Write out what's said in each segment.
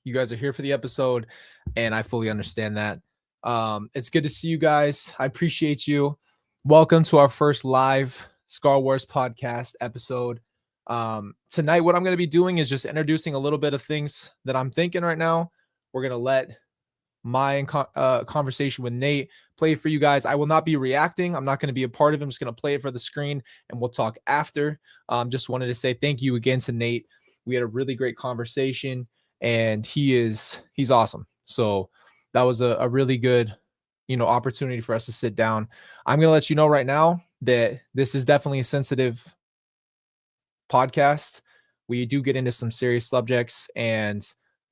You guys are here for the episode, and I fully understand that. It's good to see you guys. I appreciate you. Welcome to our first live Star Wars podcast episode. Tonight, what I'm going to be doing is just introducing a little bit of things that I'm thinking right now. We're going to let my conversation with Nate play for you guys. I will not be reacting. I'm not going to be a part of it. I'm just going to play it for the screen, and we'll talk after. Just wanted to say thank you again to Nate. We had a really great conversation, and he's awesome. So that was a really good, opportunity for us to sit down. I'm going to let you know right now that this is definitely a sensitive podcast. We do get into some serious subjects, and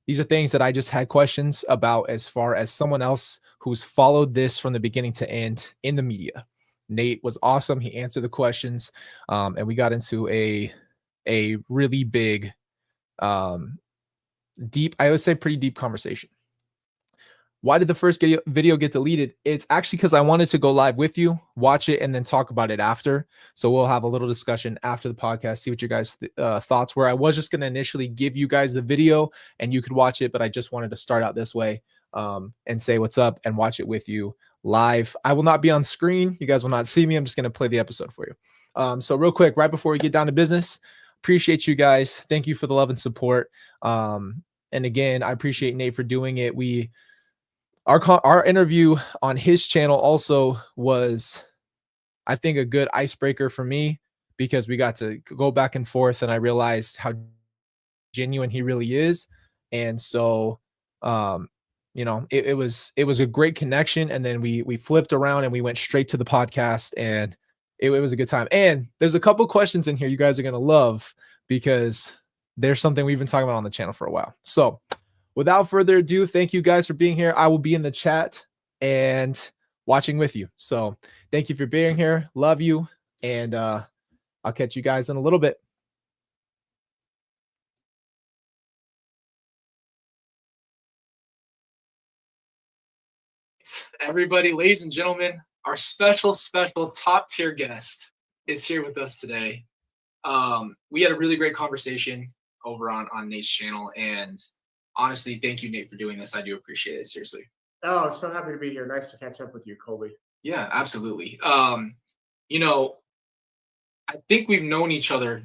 these are things that I just had questions about as far as someone else who's followed this from the beginning to end in the media. Nate was awesome. He answered the questions, and we got into a really big, deep, I would say pretty deep conversation. Why did the first video get deleted? It's actually because I wanted to go live with you, watch it, and then talk about it after. So we'll have a little discussion after the podcast, see what your guys' thoughts were. I was just going to initially give you guys the video and you could watch it, but I just wanted to start out this way and say what's up and watch it with you live. I will not be on screen. You guys will not see me. I'm just going to play the episode for you. So real quick, right before we get down to business, appreciate you guys. Thank you for the love and support. And again, I appreciate Nate for doing it. Our interview on his channel also was, I think, a good icebreaker for me because we got to go back and forth, and I realized how genuine he really is. And so, it was a great connection. And then we flipped around and we went straight to the podcast, and it was a good time. And there's a couple questions in here you guys are gonna love because there's something we've been talking about on the channel for a while. So, without further ado, thank you guys for being here. I will be in the chat and watching with you. So thank you for being here. Love you. And I'll catch you guys in a little bit. Everybody, ladies and gentlemen, our special top tier guest is here with us today. We had a really great conversation over on Nate's channel, and honestly, thank you, Nate, for doing this. I do appreciate it. Seriously. Oh, so happy to be here. Nice to catch up with you, Colby. Yeah, absolutely. I think we've known each other,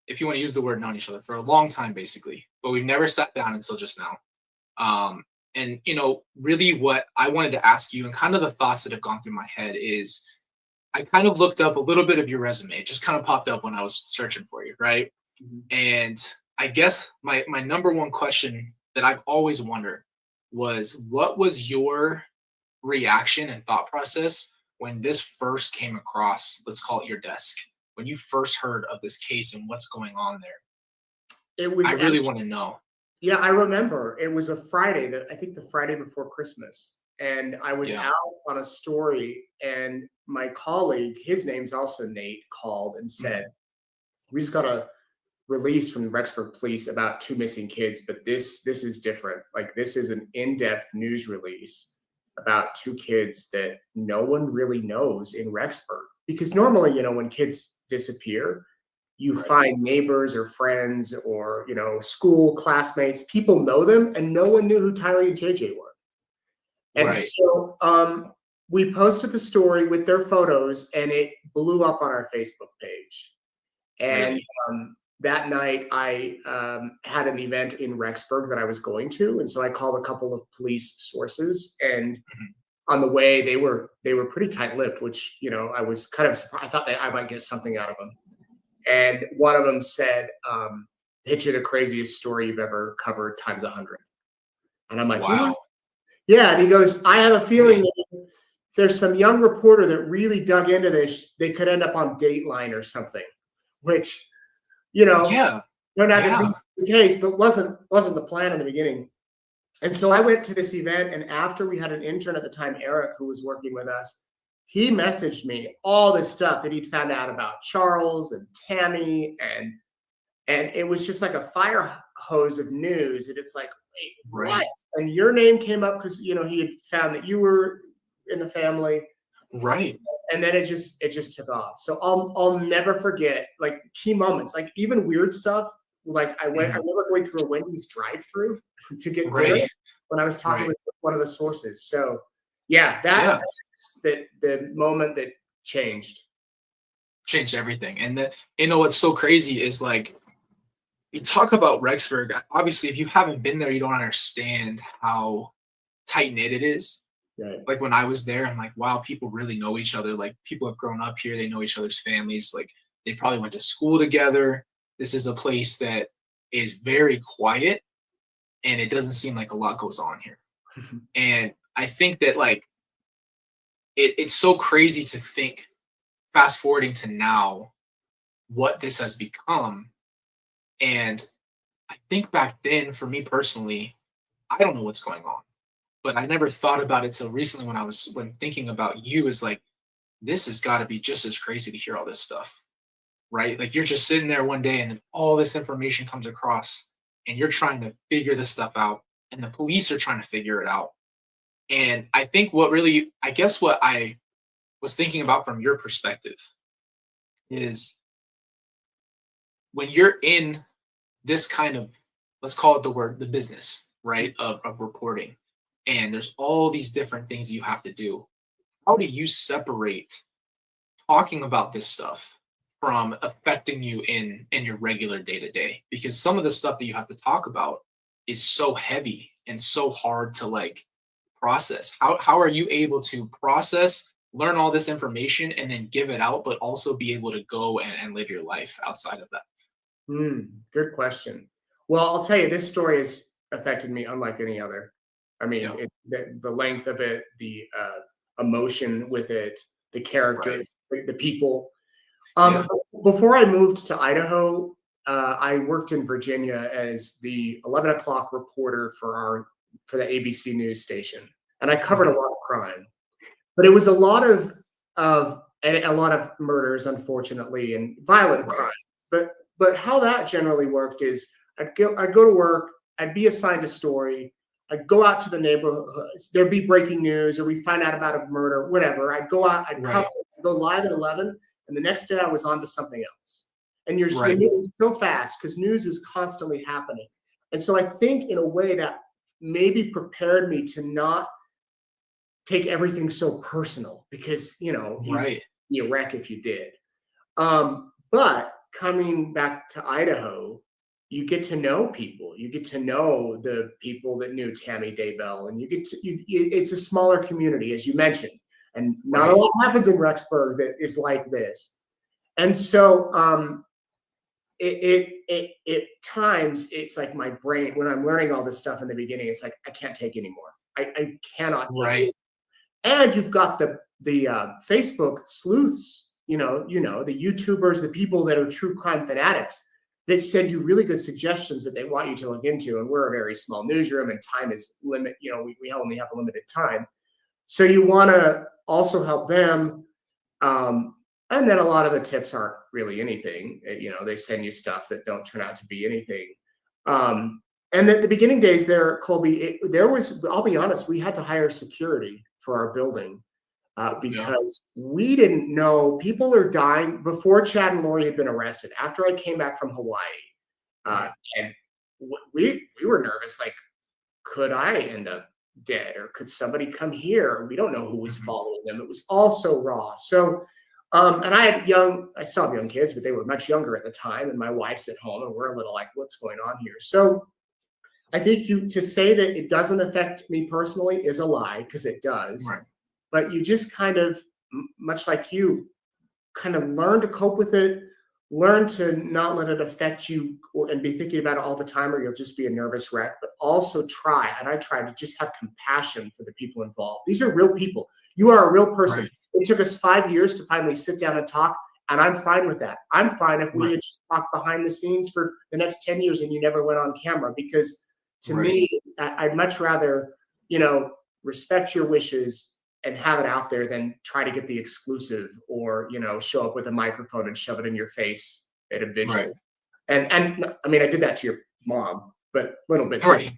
if you want to use the word known each other, for a long time, basically, but we've never sat down until just now. And really what I wanted to ask you and kind of the thoughts that have gone through my head is I kind of looked up a little bit of your resume. It just kind of popped up when I was searching for you, right? Mm-hmm. And I guess my number one question that I've always wondered was, what was your reaction and thought process when this first came across, let's call it your desk, when you first heard of this case and what's going on there? I really want to know. Yeah, I remember. It was a Friday, I think the Friday before Christmas. And I was out on a story, and my colleague, his name's also Nate, called and said, we just got a release from the Rexburg police about 2 missing kids, but this is different. Like, this is an in-depth news release about 2 kids that no one really knows in Rexburg. Because normally, when kids disappear, you find neighbors or friends or, school classmates, people know them, and no one knew who Tyler and JJ were. And so we posted the story with their photos, and it blew up on our Facebook page. And that night I had an event in Rexburg that I was going to. And so I called a couple of police sources, and on the way they were pretty tight-lipped, which, I was kind of surprised. I thought that I might get something out of them. And one of them said, picture the craziest story you've ever covered times 100. And I'm like, wow. What? Yeah. And he goes, I have a feeling that if there's some young reporter that really dug into this, they could end up on Dateline or something, which, they're not going to be the case, but wasn't the plan in the beginning. And so I went to this event, and after we had an intern at the time, Eric, who was working with us, he messaged me all this stuff that he'd found out about Charles and Tammy, and it was just like a fire hose of news. And it's like, wait, what? And your name came up because, he had found that you were in the family. Right. And then it just took off. So I'll never forget, like, key moments, like even weird stuff. like I remember going through a Wendy's drive-through to get Right. dinner when I was talking with one of the sources. So yeah, that's the moment that changed everything. And what's so crazy is like, you talk about Rexburg. Obviously, if you haven't been there, you don't understand how tight knit it is. Right. Like when I was there, I'm like, wow, people really know each other. Like people have grown up here. They know each other's families. Like they probably went to school together. This is a place that is very quiet and it doesn't seem like a lot goes on here. And I think that like, it's so crazy to think, fast forwarding to now, what this has become. And I think back then, for me personally, I don't know what's going on, but I never thought about it till recently when thinking about you, is like, this has got to be just as crazy to hear all this stuff, right? Like you're just sitting there one day and then all this information comes across and you're trying to figure this stuff out and the police are trying to figure it out. And I think what I was thinking about from your perspective is when you're in this kind of, let's call it the business, right, of reporting, and there's all these different things you have to do. How do you separate talking about this stuff from affecting you in your regular day-to-day? Because some of the stuff that you have to talk about is so heavy and so hard to like process. How are you able to process, learn all this information, and then give it out, but also be able to go and live your life outside of that? Good question. Well, I'll tell you, this story has affected me unlike any other. I mean, the length of it, the emotion with it, the character, the people. Before I moved to Idaho, I worked in Virginia as the 11 o'clock reporter for the ABC news station, and I covered a lot of crime, but it was a lot of murders, unfortunately, and violent crime. But how that generally worked is I'd go to work, I'd be assigned a story, I'd go out to the neighborhoods, there'd be breaking news, or we find out about a murder, whatever. I'd go out, I'd go live at 11, and the next day I was on to something else. And you're moving so fast because news is constantly happening. And so I think in a way that maybe prepared me to not take everything so personal, because, you'd be a wreck if you did. But coming back to Idaho, you get to know people. You get to know the people that knew Tammy Daybell, and it's a smaller community, as you mentioned, and not a lot happens in Rexburg that is like this. And so it times it's like my brain, when I'm learning all this stuff in the beginning, it's like I can't take anymore. I cannot take it. And you've got the Facebook sleuths, the YouTubers, the people that are true crime fanatics that send you really good suggestions that they want you to look into. And we're a very small newsroom and time is limit. We only have a limited time. So you want to also help them. And then a lot of the tips aren't really anything. They send you stuff that don't turn out to be anything. And at the beginning days there, Colby, I'll be honest, we had to hire security for our building because we didn't know people are dying. Before Chad and Lori had been arrested, after I came back from Hawaii, and we were nervous, like, could I end up dead, or could somebody come here? We don't know who was following them. It was all so raw. So, and I still have young kids, but they were much younger at the time, and my wife's at home, and we're a little like, what's going on here? So I think to say that it doesn't affect me personally is a lie, because it does. Right. But you just kind of, much like you, kind of learn to cope with it, learn to not let it affect you and be thinking about it all the time, or you'll just be a nervous wreck. But also try to just have compassion for the people involved. These are real people. You are a real person. Right. It took us 5 years to finally sit down and talk, and I'm fine with that. I'm fine if we had just talked behind the scenes for the next 10 years and you never went on camera, because to me, I'd much rather, respect your wishes and have it out there than try to get the exclusive, or, show up with a microphone and shove it in your face at a vigil. Right. And I mean, I did that to your mom, but a little bit. Right.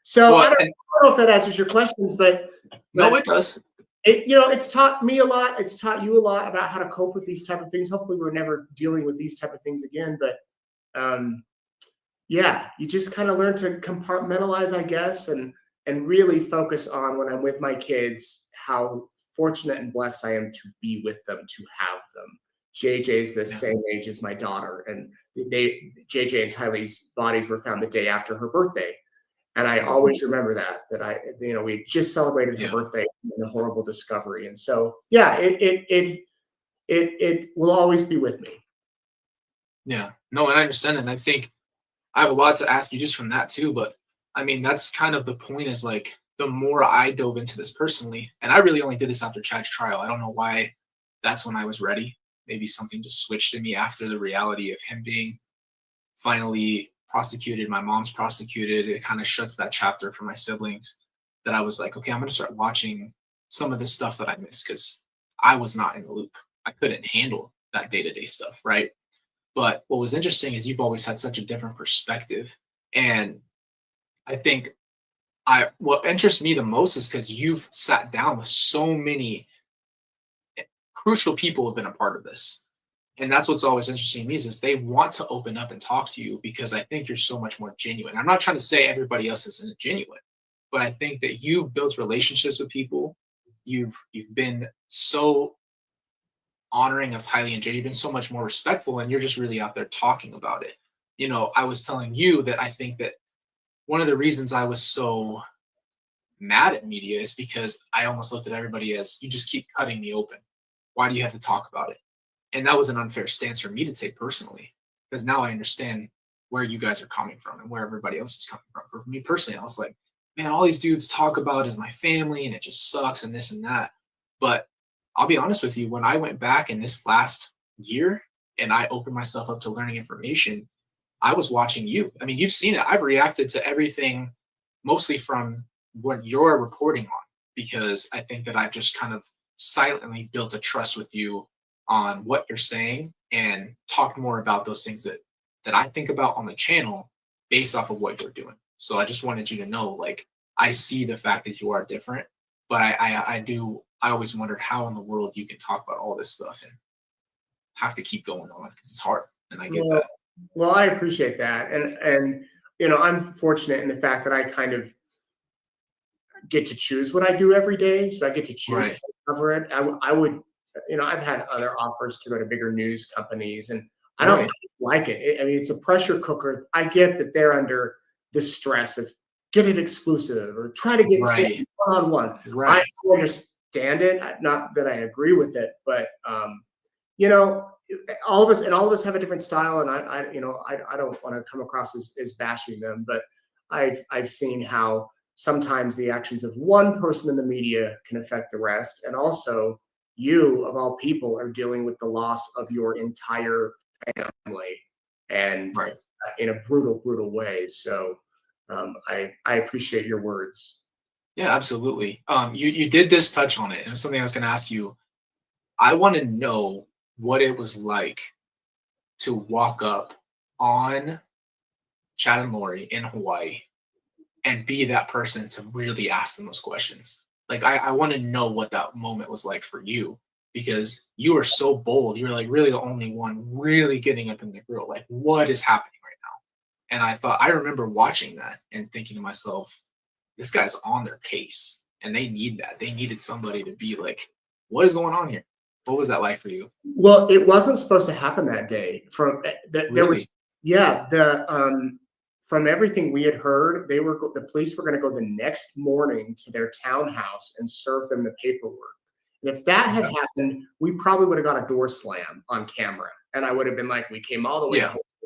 So I don't know if that answers your questions, but no, it does. It's taught me a lot. It's taught you a lot about how to cope with these type of things. Hopefully we're never dealing with these type of things again, but yeah, you just kind of learn to compartmentalize, I guess, and really focus on when I'm with my kids, how fortunate and blessed I am to be with them, to have them. JJ's the same age as my daughter, and JJ and Tylee's bodies were found the day after her birthday. And I always remember that we just celebrated her birthday and the horrible discovery. And so, yeah, it will always be with me. Yeah, no, and I understand it. And I think I have a lot to ask you just from that too. But I mean, that's kind of the point, is like, the more I dove into this personally, and I really only did this after Chad's trial. I don't know why that's when I was ready. Maybe something just switched in me after the reality of him being finally prosecuted. My mom's prosecuted. It kind of shuts that chapter for my siblings, that I was like, okay, I'm going to start watching some of the stuff that I missed, because I was not in the loop. I couldn't handle that day-to-day stuff, right? But what was interesting is you've always had such a different perspective. And I think what interests me the most is because you've sat down with so many crucial people who have been a part of this. And that's what's always interesting to me, is they want to open up and talk to you, because I think you're so much more genuine. I'm not trying to say everybody else isn't genuine, but I think that you've built relationships with people. You've been so honoring of Tylee and Jade. You've been so much more respectful, and you're just really out there talking about it. You know, I was telling you that I think that one of the reasons I was so mad at media is because I almost looked at everybody as, you just keep cutting me open. Why do you have to talk about it? And that was an unfair stance for me to take personally, because now I understand where you guys are coming from and where everybody else is coming from. For me personally, I was like, man, all these dudes talk about is my family, and it just sucks and this and that. But I'll be honest with you, when I went back in this last year and I opened myself up to learning information, I was watching you. I mean, you've seen it. I've reacted to everything mostly from what you're reporting on, because I think that I've just kind of silently built a trust with you on what you're saying, and talked more about those things that I think about on the channel based off of what you're doing. So I just wanted you to know, like, I see the fact that you are different, but I always wondered how in the world you can talk about all this stuff and have to keep going on, because it's hard. And I get that. Well, I appreciate that. And I'm fortunate in the fact that I kind of get to choose what I do every day. So I get to choose to cover it. I would, I've had other offers to go to bigger news companies, and I don't like it. I mean, it's a pressure cooker. I get that they're under the stress of get it exclusive or try to get one-on-one. I understand it. Not that I agree with it, but all of us have a different style, and I don't want to come across as bashing them, but I've seen how sometimes the actions of one person in the media can affect the rest, and also you, of all people, are dealing with the loss of your entire family, and in a brutal way. So I appreciate your words. Yeah, absolutely. You did this touch on it, and it's something I was going to ask you. I want to know what it was like to walk up on Chad and Lori in Hawaii and be that person to really ask them those questions. Like, I want to know what that moment was like for you, because you were so bold. You're like really the only one really getting up in the grill. Like, what is happening right now? And I remember watching that and thinking to myself, this guy's on their case, and they need that. They needed somebody to be like, what is going on here? What was that like for you? Well, it wasn't supposed to happen that day. There was from everything we had heard, the police were going to go the next morning to their townhouse and serve them the paperwork. And if that had happened, we probably would have got a door slam on camera, and I would have been like, we came all the way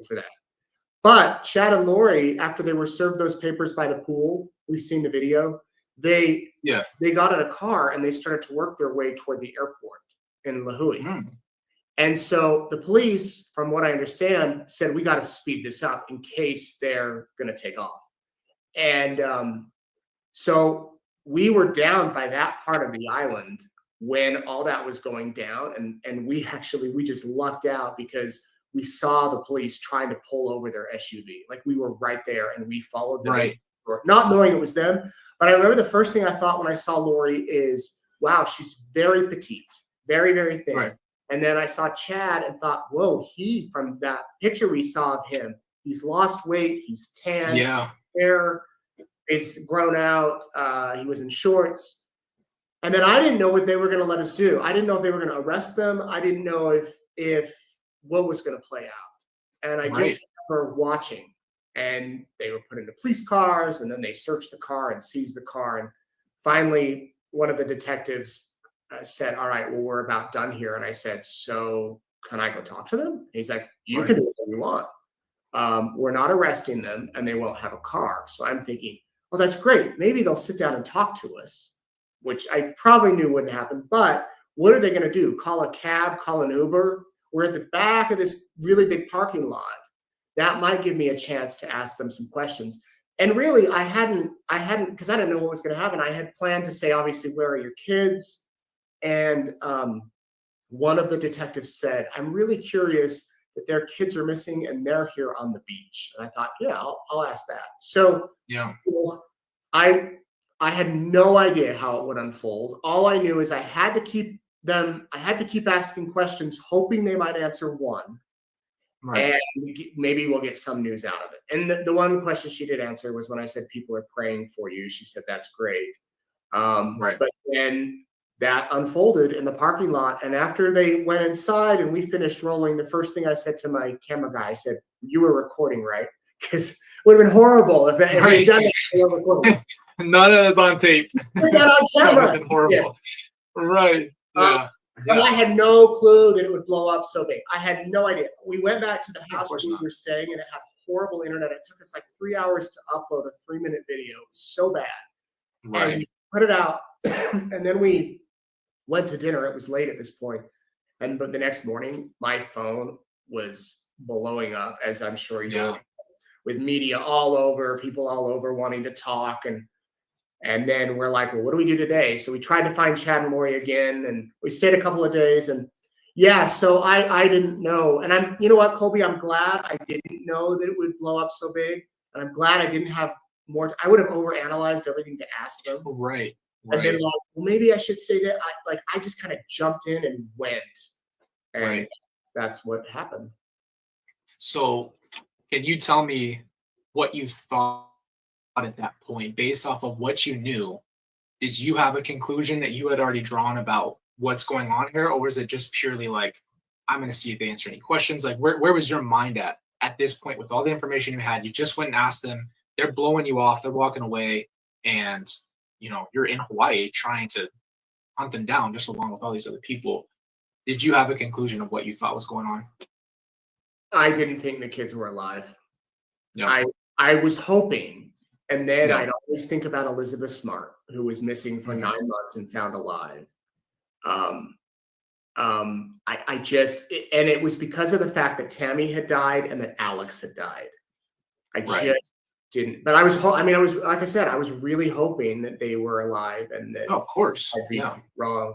for that. But Chad and Lori, after they were served those papers by the pool, we've seen the video, they got in a car and they started to work their way toward the airport in Lahui. And so the police, from what I understand, said, we got to speed this up in case they're going to take off. And so we were down by that part of the island when all that was going down. And we just lucked out because we saw the police trying to pull over their SUV. Like, we were right there, and we followed them, not knowing it was them. But I remember the first thing I thought when I saw Lori is, wow, she's very petite, very, very thin. And then I saw Chad and thought, whoa, from that picture we saw of him, he's lost weight, he's tan, hair is grown out, he was in shorts. And then I didn't know what they were going to let us do. I didn't know if they were going to arrest them. I didn't know if what was going to play out. And I just remember watching, and they were put into police cars, and then they searched the car and seized the car. And finally, one of the detectives said, all right, well, we're about done here. And I said, so can I go talk to them? And he's like, you can do whatever you want. We're not arresting them, and they won't have a car. So I'm thinking, well, that's great. Maybe they'll sit down and talk to us, which I probably knew wouldn't happen. But what are they going to do? Call a cab, call an Uber? We're at the back of this really big parking lot. That might give me a chance to ask them some questions. And really, I hadn't, because I didn't know what was going to happen. I had planned to say, obviously, where are your kids? And one of the detectives said, I'm really curious that their kids are missing and they're here on the beach. And I thought, yeah, I'll ask that. So I had no idea how it would unfold. All I knew is I had to keep asking questions, hoping they might answer one. And maybe we'll get some news out of it. And the one question she did answer was when I said, people are praying for you. She said, that's great. But then that unfolded in the parking lot. And after they went inside and we finished rolling, the first thing I said to my camera guy, I said, you were recording, right? Because it would have been horrible if I done it. None of it's on tape. We got on camera. That would have been horrible. Right. But I had no clue that it would blow up so big. I had no idea. We went back to the house where we were staying, and it had horrible internet. It took us like 3 hours to upload a 3-minute video. It was so bad. And we put it out, and then we went to dinner. It was late at this point. But the next morning, my phone was blowing up, as I'm sure you know, with media all over, people all over wanting to talk. And then we're like, well, what do we do today? So we tried to find Chad and Lori again, and we stayed a couple of days. And so I didn't know. And you know what, Colby, I'm glad I didn't know that it would blow up so big. And I'm glad I didn't have more. I would have overanalyzed everything to ask them. Right. And then like, well, maybe I should say that. I just kind of jumped in and went. And that's what happened. So can you tell me what you thought at that point, based off of what you knew? Did you have a conclusion that you had already drawn about what's going on here, or was it just purely like, I'm going to see if they answer any questions? Like, where was your mind at this point with all the information you had? You just went and asked them, they're blowing you off, they're walking away, and you're in Hawaii trying to hunt them down just along with all these other people. Did you have a conclusion of what you thought was going on? I didn't think the kids were alive. I was hoping. And then I'd always think about Elizabeth Smart, who was missing for 9 months and found alive. And it was because of the fact that Tammy had died and that Alex had died. I just didn't. But I was like I said, I was really hoping that they were alive and that of course I'd be wrong.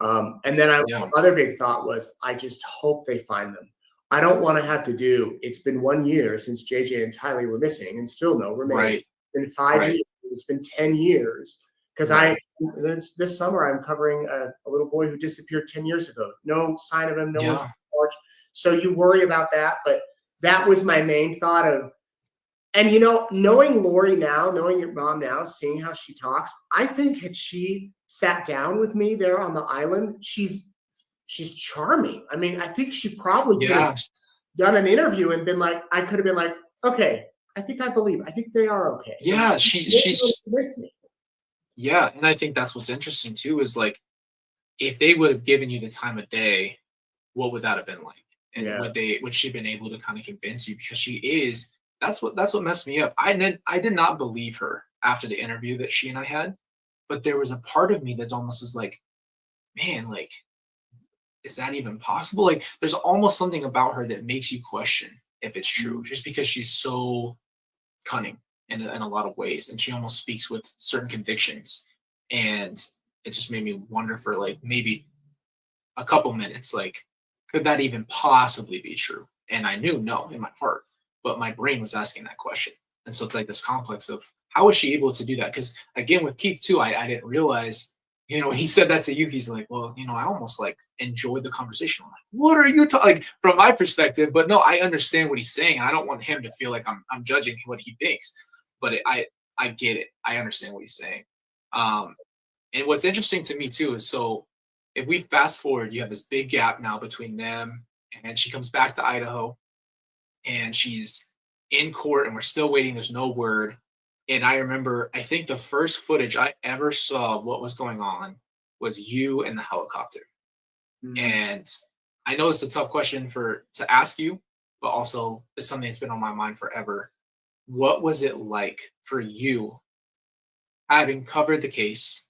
And then other big thought was, I just hope they find them. I don't want to have to do. It's been 1 year since JJ and Tylee were missing, and still no remains. It's been 5 years. It's been 10 years. Because this summer I'm covering a little boy who disappeared 10 years ago. No sign of him. No one's charged. So you worry about that. But that was my main thought of. And knowing Lori now, knowing your mom now, seeing how she talks, I think had she sat down with me there on the island, she's charming. I mean, I think she probably could have done an interview and been like, I could have been like, okay, I think I believe. I think they are okay. Yeah, she's with me. Yeah, and I think that's what's interesting too, is like, if they would have given you the time of day, what would that have been like? And would she have been able to kind of convince you? Because she is. That's what messed me up. I did not believe her after the interview that she and I had, but there was a part of me that almost is like, man, like, is that even possible? Like, there's almost something about her that makes you question if it's true, just because she's so cunning in a lot of ways, and she almost speaks with certain convictions. And it just made me wonder for like maybe a couple minutes, like, could that even possibly be true? And I knew no in my heart, but my brain was asking that question. And so it's like this complex of how was she able to do that? Because again, with Keith too, I didn't realize you know, when he said that to you, he's like, well, you know, I almost like enjoyed the conversation. I'm like, what are you talking? Like, from my perspective, but no, I understand what he's saying. I don't want him to feel like I'm judging what he thinks, but I get it. I understand what he's saying. And what's interesting to me too is, so if we fast forward, you have this big gap now between them, and she comes back to Idaho, and she's in court, and we're still waiting. There's no word. And I remember, I think the first footage I ever saw of what was going on was you in the helicopter. Mm-hmm. And I know it's a tough question to ask you, but also it's something that's been on my mind forever. What was it like for you having covered the case,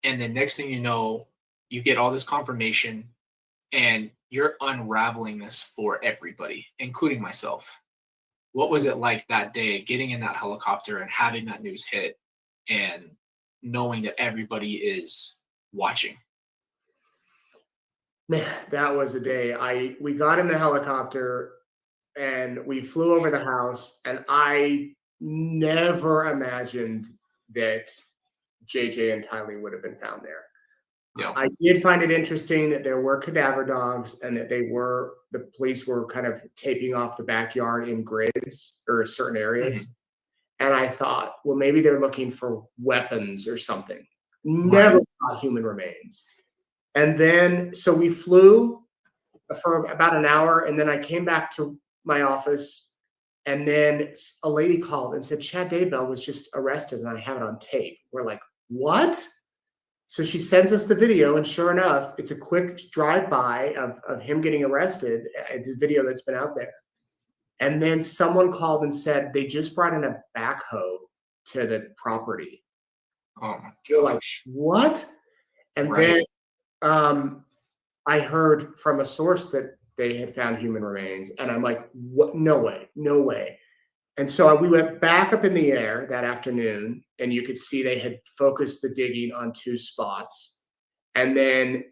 and the next thing you know, you get all this confirmation and you're unraveling this for everybody, including myself? What was it like that day, getting in that helicopter and having that news hit and knowing that everybody is watching? Man, that was a day. We got in the helicopter and we flew over the house, and I never imagined that JJ and Tylee would have been found there. Yeah. I did find it interesting that there were cadaver dogs, and that the police were kind of taping off the backyard in grids or certain areas. Mm-hmm. And I thought, well, maybe they're looking for weapons or something. Never saw human remains. And then, so we flew for about an hour, and then I came back to my office, and then a lady called and said, Chad Daybell was just arrested, and I have it on tape. We're like, what? So she sends us the video, and sure enough, it's a quick drive-by of him getting arrested. It's a video that's been out there. And then someone called and said they just brought in a backhoe to the property. Oh my gosh. Like, what? And then I heard from a source that they had found human remains. And I'm like, what? No way, no way. And so we went back up in the air that afternoon, and you could see they had focused the digging on 2 spots. And then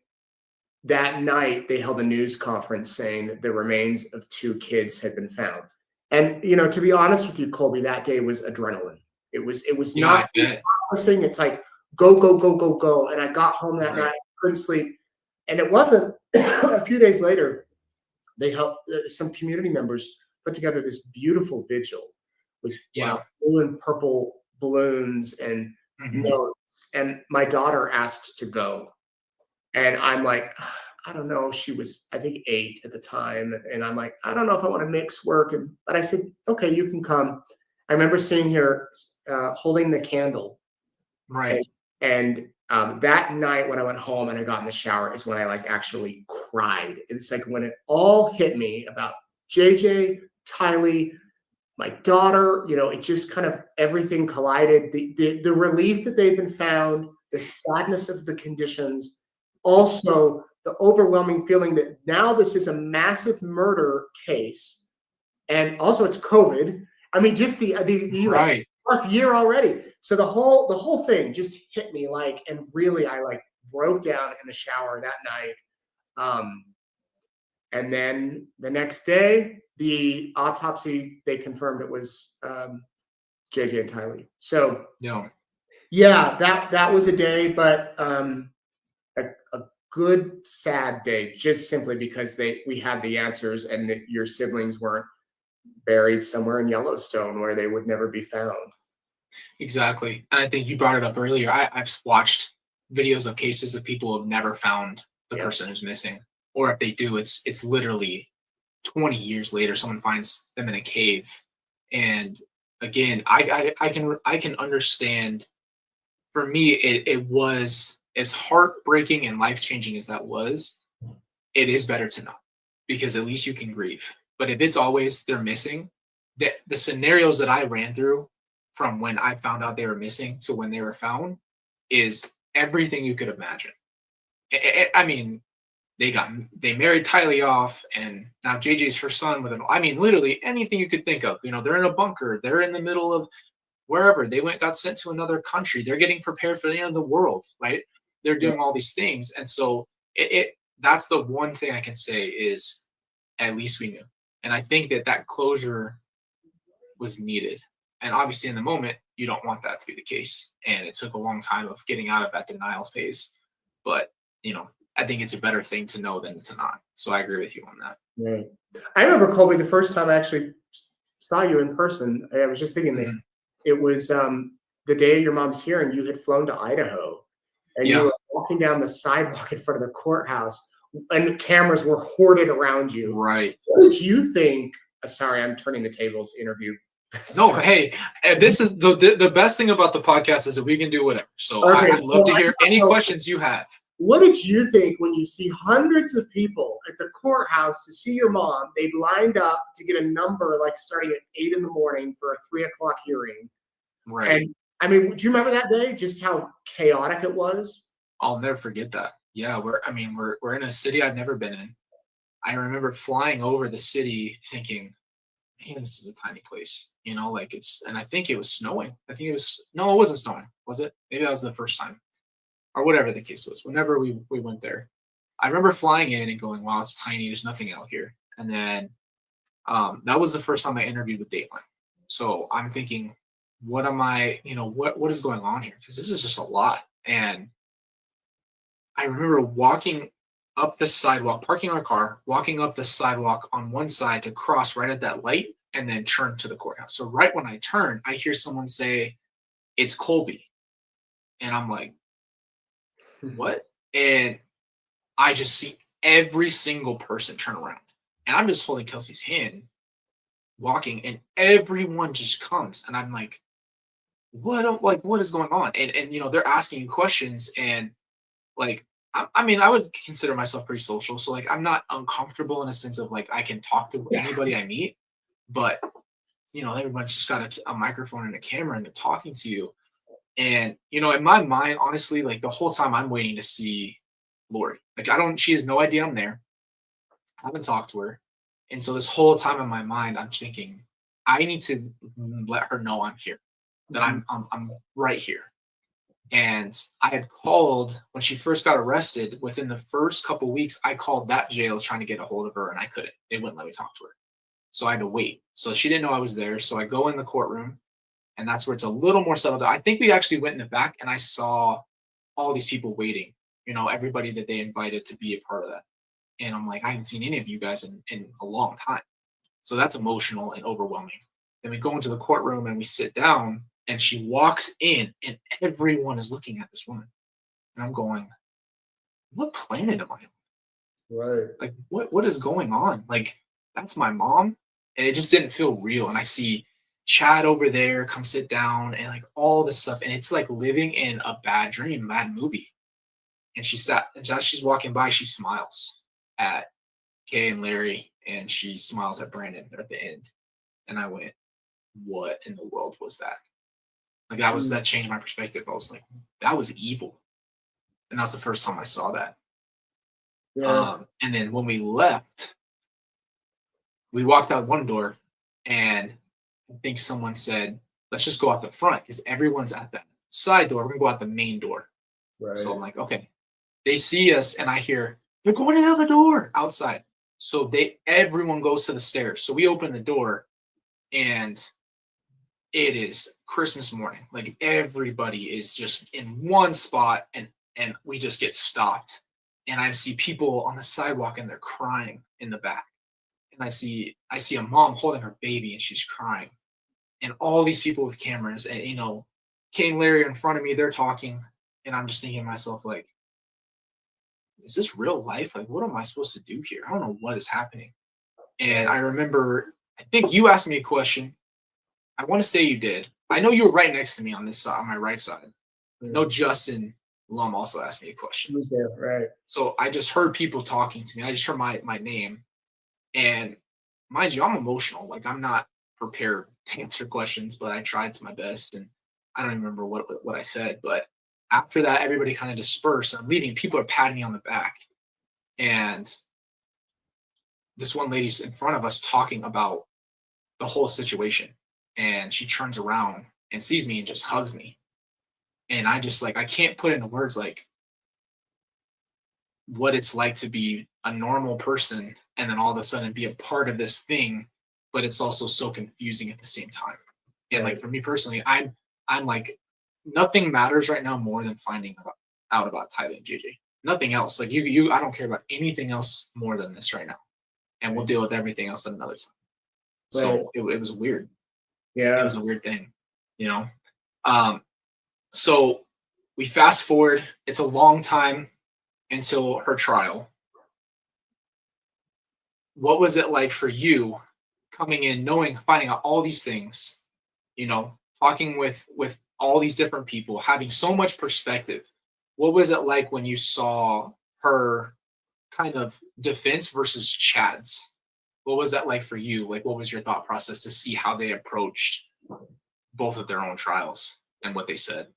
that night, they held a news conference saying that the remains of 2 kids had been found. And, you know, to be honest with you, Colby, that day was adrenaline. It was not promising. It's like, go, go, go, go, go. And I got home that night, couldn't sleep. And it wasn't a few days later, they helped some community members put together this beautiful vigil with blue and purple balloons and notes. And my daughter asked to go. And I'm like, I don't know. She was, I think, 8 at the time. And I'm like, I don't know if I want to mix work. But I said, okay, you can come. I remember seeing her holding the candle. Right. And that night when I went home and I got in the shower is when I actually cried. It's like when it all hit me about JJ, Tylee, my daughter, you know, it just kind of everything collided. The relief that they've been found, the sadness of the conditions, also the overwhelming feeling that now this is a massive murder case, and also it's COVID. I mean, just the rough year already. So the whole thing just hit me and really I broke down in the shower that night. And then the next day, the autopsy, they confirmed it was JJ and Tylee. So yeah, that was a day, but a good sad day, just simply because we had the answers, and that your siblings weren't buried somewhere in Yellowstone where they would never be found. Exactly. And I think you brought it up earlier. I've watched videos of cases of people who have never found the person who's missing. Or if they do, it's literally 20 years later, someone finds them in a cave. And again, I can understand. For me, it was, as heartbreaking and life-changing as that was, it is better to know, because at least you can grieve. But if it's always they're missing, the scenarios that I ran through from when I found out they were missing to when they were found is everything you could imagine. I mean, they married Tylee off, and now JJ's her son with literally anything you could think of. You know, they're in a bunker, they're in the middle of wherever, they got sent to another country, they're getting prepared for the end of the world, right? They're doing all these things. And so that's the one thing I can say is at least we knew. And I think that closure was needed. And obviously in the moment, you don't want that to be the case. And it took a long time of getting out of that denial phase. But, I think it's a better thing to know than to not. So I agree with you on that. Right. I remember, Colby, the first time I actually saw you in person, I was just thinking this. It was the day of your mom's hearing. You had flown to Idaho, and you were walking down the sidewalk in front of the courthouse, and cameras were hoarded around you. Right. What did you think? Sorry, I'm turning the tables interview. No, hey, this is the best thing about the podcast is that we can do whatever. So I'd love to hear any questions you have. What did you think when you see hundreds of people at the courthouse to see your mom? They'd lined up to get a number like starting at 8 in the morning for a 3 o'clock hearing. Right. And I mean, do you remember that day? Just how chaotic it was? I'll never forget that. Yeah, we're in a city I've never been in. I remember flying over the city thinking, man, this is a tiny place. And I think it was snowing. It wasn't snowing, was it? Maybe that was the first time. Or whatever the case was, whenever we went there. I remember flying in and going, wow, it's tiny. There's nothing out here. And then that was the first time I interviewed with Dateline. So I'm thinking, what am I, what is going on here? Because this is just a lot. And I remember walking up the sidewalk, parking our car, walking up the sidewalk on one side to cross right at that light and then turn to the courthouse. So right when I turn, I hear someone say, it's Colby. And I'm like, what? And I just see every single person turn around. And I'm just holding Kelsey's hand, walking, and everyone just comes. And I'm like, what is going on? And they're asking you questions. And I would consider myself pretty social. So I'm not uncomfortable in a sense of I can talk to anybody I meet. But, everyone's just got a microphone and a camera and they're talking to you. And, in my mind, honestly, the whole time I'm waiting to see Lori. She has no idea I'm there. I haven't talked to her. And so this whole time in my mind, I'm thinking, I need to let her know I'm here, that I'm right here. And I had called when she first got arrested. Within the first couple of weeks, I called that jail trying to get a hold of her, and I couldn't. They wouldn't let me talk to her. So I had to wait. So she didn't know I was there. So I go in the courtroom. And that's where it's a little more settled. I think we actually went in the back and I saw all these people waiting, everybody that they invited to be a part of that. And I'm like, I haven't seen any of you guys in a long time. So that's emotional and overwhelming. Then we go into the courtroom and we sit down and she walks in and everyone is looking at this woman. And I'm going, what planet am I on? Right. What is going on? That's my mom. And it just didn't feel real. And I see Chad over there, come sit down, and all this stuff. And it's living in a bad dream, bad movie. And she sat, and as she's walking by, she smiles at Kay and Larry, and she smiles at Brandon at the end. And I went, what in the world was that? That changed my perspective. I was like, that was evil. And that's the first time I saw that. Yeah. And then when we left, we walked out one door, and I think someone said, let's just go out the front because everyone's at that side door. We're going to go out the main door. Right. So I'm like, okay. They see us and I hear, they're going to the other door outside. So everyone goes to the stairs. So we open the door and it is Christmas morning. Everybody is just in one spot and we just get stopped. And I see people on the sidewalk and they're crying in the back. And I see a mom holding her baby and she's crying. And all these people with cameras and, Kay and Larry are in front of me, they're talking. And I'm just thinking to myself, is this real life? What am I supposed to do here? I don't know what is happening. And I remember, I think you asked me a question. I want to say you did. I know you were right next to me on this side, on my right side. I know Justin Lum also asked me a question. Who's there? Right. So I just heard people talking to me. I just heard my name. And mind you, I'm emotional. I'm not prepared to answer questions, but I tried to my best. And I don't even remember what I said. But after that, everybody kind of dispersed. I'm leaving. People are patting me on the back. And this one lady's in front of us talking about the whole situation. And she turns around and sees me and just hugs me. And I just I can't put into words what it's like to be a normal person and then all of a sudden be a part of this thing, but it's also so confusing at the same time. And like for me personally, I'm like, nothing matters right now more than finding out about Tyler and JJ. Nothing else. Like I don't care about anything else more than this right now. And we'll deal with everything else at another time. So it was weird. Yeah. It was a weird thing, you know? So we fast forward. It's a long time until her trial. What was it like for you coming in, finding out all these things, you know, talking with all these different people, having so much perspective? What was it like when you saw her kind of defense versus Chad's? What was that like for you? Like, what was your thought process to see how they approached both of their own trials and what they said?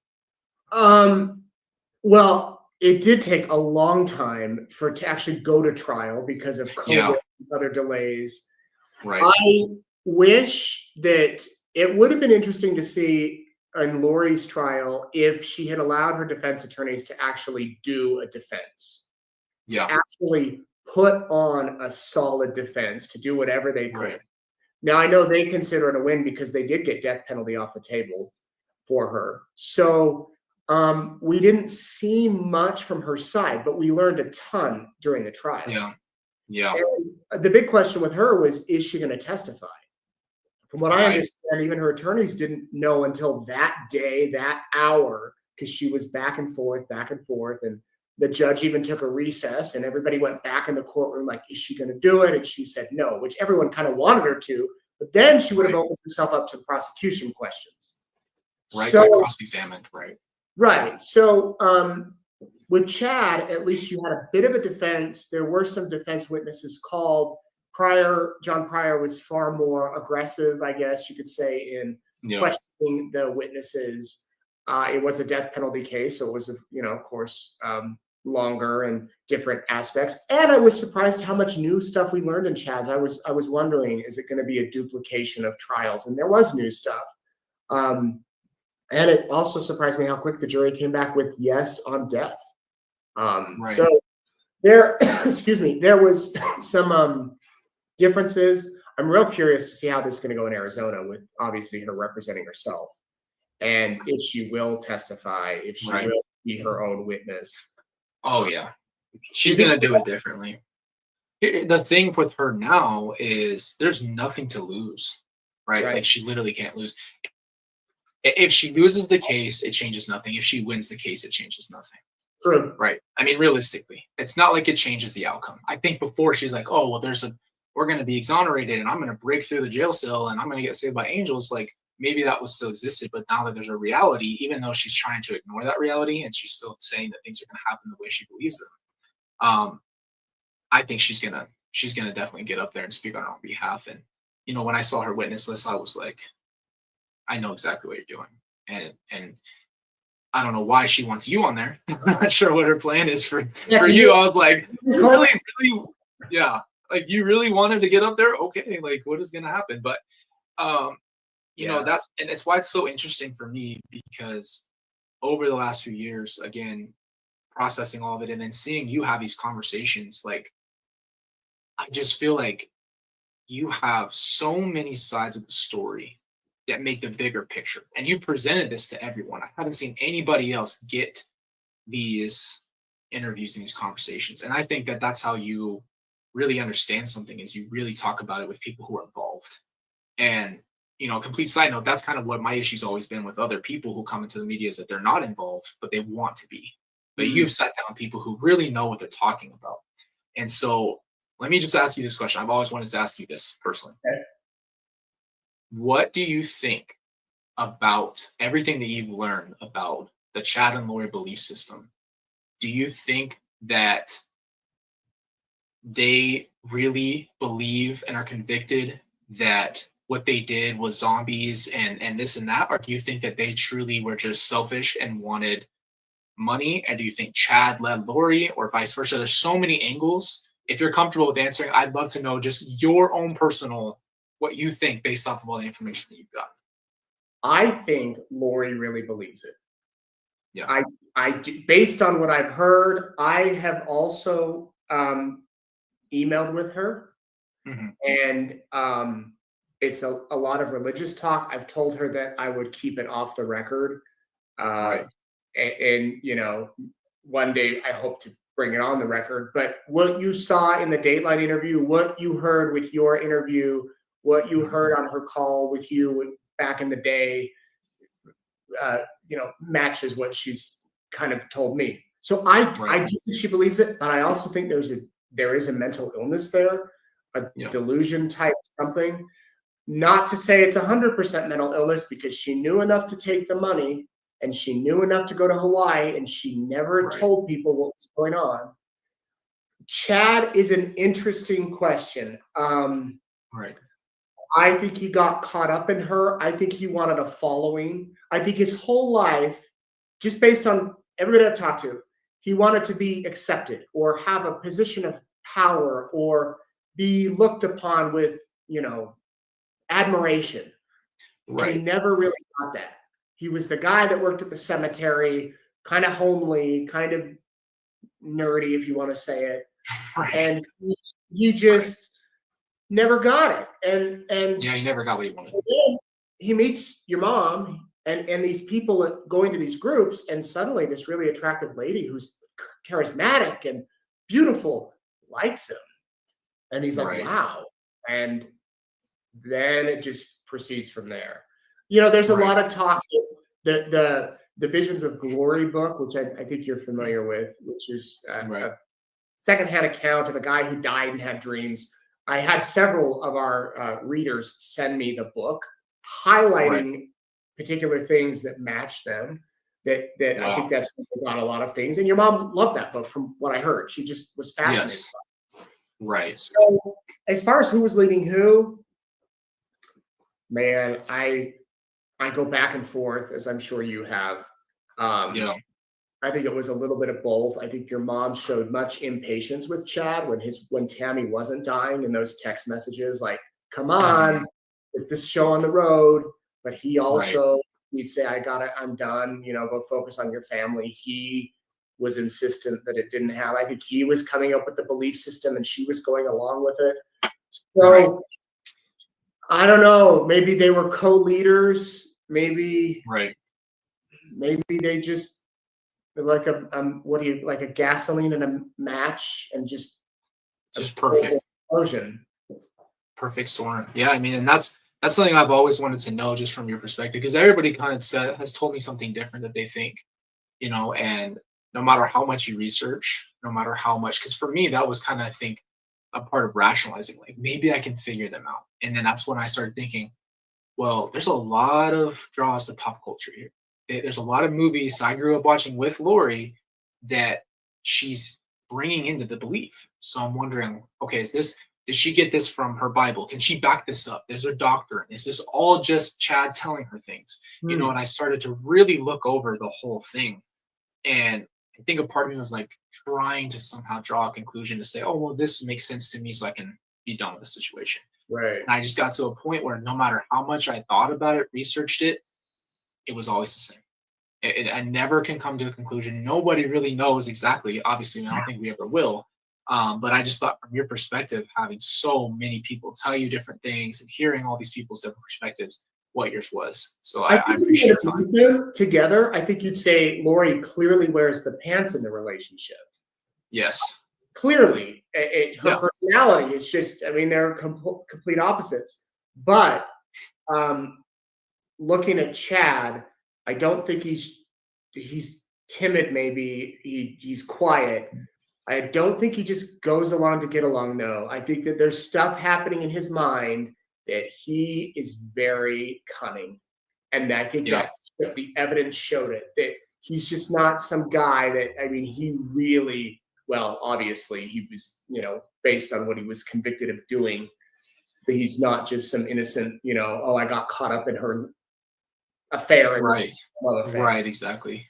Well, it did take a long time for it to actually go to trial because of COVID and other delays. Right. I wish that it would have been interesting to see in Lori's trial if she had allowed her defense attorneys to actually do a defense. Yeah. To actually put on a solid defense, to do whatever they could. Right. Now, I know they consider it a win because they did get death penalty off the table for her. So we didn't see much from her side, but we learned a ton during the trial. Yeah. Yeah. And the big question with her was, is she going to testify? From what I understand, even her attorneys didn't know until that day, that hour, because she was back and forth. And the judge even took a recess and everybody went back in the courtroom like, is she going to do it? And she said no, which everyone kind of wanted her to. But then she would have opened herself up to prosecution questions. Right. So, cross-examined, right? Right. So with Chad, at least you had a bit of a defense. There were some defense witnesses called. John Pryor was far more aggressive, I guess you could say, in questioning the witnesses. It was a death penalty case, so it was, of course, longer and different aspects. And I was surprised how much new stuff we learned in Chad's. I was wondering, is it going to be a duplication of trials? And there was new stuff. And it also surprised me how quick the jury came back with yes on death. So there, there was some differences. I'm real curious to see how this is going to go in Arizona with obviously her representing herself, and if she will testify, if she will be her own witness. Oh yeah, she's going to do it differently. The thing with her now is there's nothing to lose, right? Like she literally can't lose. If she loses the case, it changes nothing. If she wins the case, it changes nothing. True. Right. I mean, realistically, it's not like it changes the outcome. I think before she's like, oh, well, we're going to be exonerated and I'm going to break through the jail cell and I'm going to get saved by angels. Like maybe that was still existed, but now that there's a reality, even though she's trying to ignore that reality and she's still saying that things are going to happen the way she believes them. I think she's going to definitely get up there and speak on her own behalf. And, when I saw her witness list, I was like, I know exactly what you're doing. And I don't know why she wants you on there. I'm not sure what her plan is for you. I was like, really, yeah. Like you really wanted to get up there? Okay, like what is gonna happen? But it's why it's so interesting for me, because over the last few years, again, processing all of it and then seeing you have these conversations, like I just feel like you have so many sides of the story that make the bigger picture. And you've presented this to everyone. I haven't seen anybody else get these interviews and these conversations. And I think that that's how you really understand something, is you really talk about it with people who are involved. And, complete side note, that's kind of what my issue's always been with other people who come into the media, is that they're not involved, but they want to be. But you've sat down with people who really know what they're talking about. And so let me just ask you this question. I've always wanted to ask you this personally. Okay. What do you think about everything that you've learned about the Chad and Lori belief system? Do you think that they really believe and are convicted that what they did was zombies and this and that? Or do you think that they truly were just selfish and wanted money? And do you think Chad led Lori or vice versa? There's so many angles. If you're comfortable with answering, I'd love to know just your own personal, what you think based off of all the information that you've got. I think Lori really believes it. Yeah. I do, based on what I've heard. I have also emailed with her, and it's a lot of religious talk. I've told her that I would keep it off the record. Right. And you know, one day I hope to bring it on the record. But what you saw in the Dateline interview, what you heard with your interview, what you heard on her call with you back in the day, you know, matches what she's kind of told me. So I do think she believes it, but I also think there is a mental illness there, a delusion type something. Not to say it's 100% mental illness, because she knew enough to take the money and she knew enough to go to Hawaii, and she never told people what was going on. Chad is an interesting question. I think he got caught up in her. I think he wanted a following. I think his whole life, just based on everybody I've talked to, he wanted to be accepted or have a position of power or be looked upon with, you know, admiration. And he never really got that. He was the guy that worked at the cemetery, kind of homely, kind of nerdy, if you want to say it. And he just never got it. And he never got what he wanted. He meets your mom and these people going to these groups, and suddenly this really attractive lady who's charismatic and beautiful likes him. And he's like, wow. And then it just proceeds from there. You know, there's a lot of talk, the Visions of Glory book, which I think you're familiar with, which is a secondhand account of a guy who died and had dreams. I had several of our readers send me the book, highlighting particular things that match them. That I think that's about a lot of things. And your mom loved that book, from what I heard. She just was fascinated. Yes. Right. So as far as who was leading who, man, I go back and forth, as I'm sure you have. I think it was a little bit of both. I think your mom showed much impatience with Chad when Tammy wasn't dying, in those text messages, like, come on, get this show on the road. But he also, he'd say, I'm done, you know, go focus on your family. He was insistent that it didn't have, I think he was coming up with the belief system and she was going along with it. So I don't know, maybe they were co-leaders, maybe they just like like a gasoline and a match, and just perfect explosion. Perfect storm. Yeah, I mean, and that's something I've always wanted to know, just from your perspective, because everybody kind of has told me something different that they think, you know, and no matter how much you research, no matter how much, because for me, that was kind of, I think, a part of rationalizing, like, maybe I can figure them out. And then that's when I started thinking, well, there's a lot of draws to pop culture here. There's a lot of movies I grew up watching with Lori that she's bringing into the belief. So I'm wondering, okay, did she get this from her Bible? Can she back this up? Is there doctrine? Is this all just Chad telling her things? You know, and I started to really look over the whole thing. And I think a part of me was like trying to somehow draw a conclusion to say, oh, well, this makes sense to me, so I can be done with the situation. Right. And I just got to a point where no matter how much I thought about it, researched it, it was always the same. I never can come to a conclusion. Nobody really knows exactly. Obviously, I don't think we ever will. But I just thought, from your perspective, having so many people tell you different things and hearing all these people's different perspectives, what yours was. So I appreciate it. Together, I think you'd say Lori clearly wears the pants in the relationship. Yes. Clearly. Her personality is just, I mean, they're complete opposites. But looking at Chad, I don't think he's timid, maybe. He's quiet. I don't think he just goes along to get along, though. I think that there's stuff happening in his mind that he is very cunning. And I think that the evidence showed it, that he's just not some guy that, I mean, he really, well, obviously he was, you know, based on what he was convicted of doing, that he's not just some innocent, you know, oh, I got caught up in her affair. Right, exactly.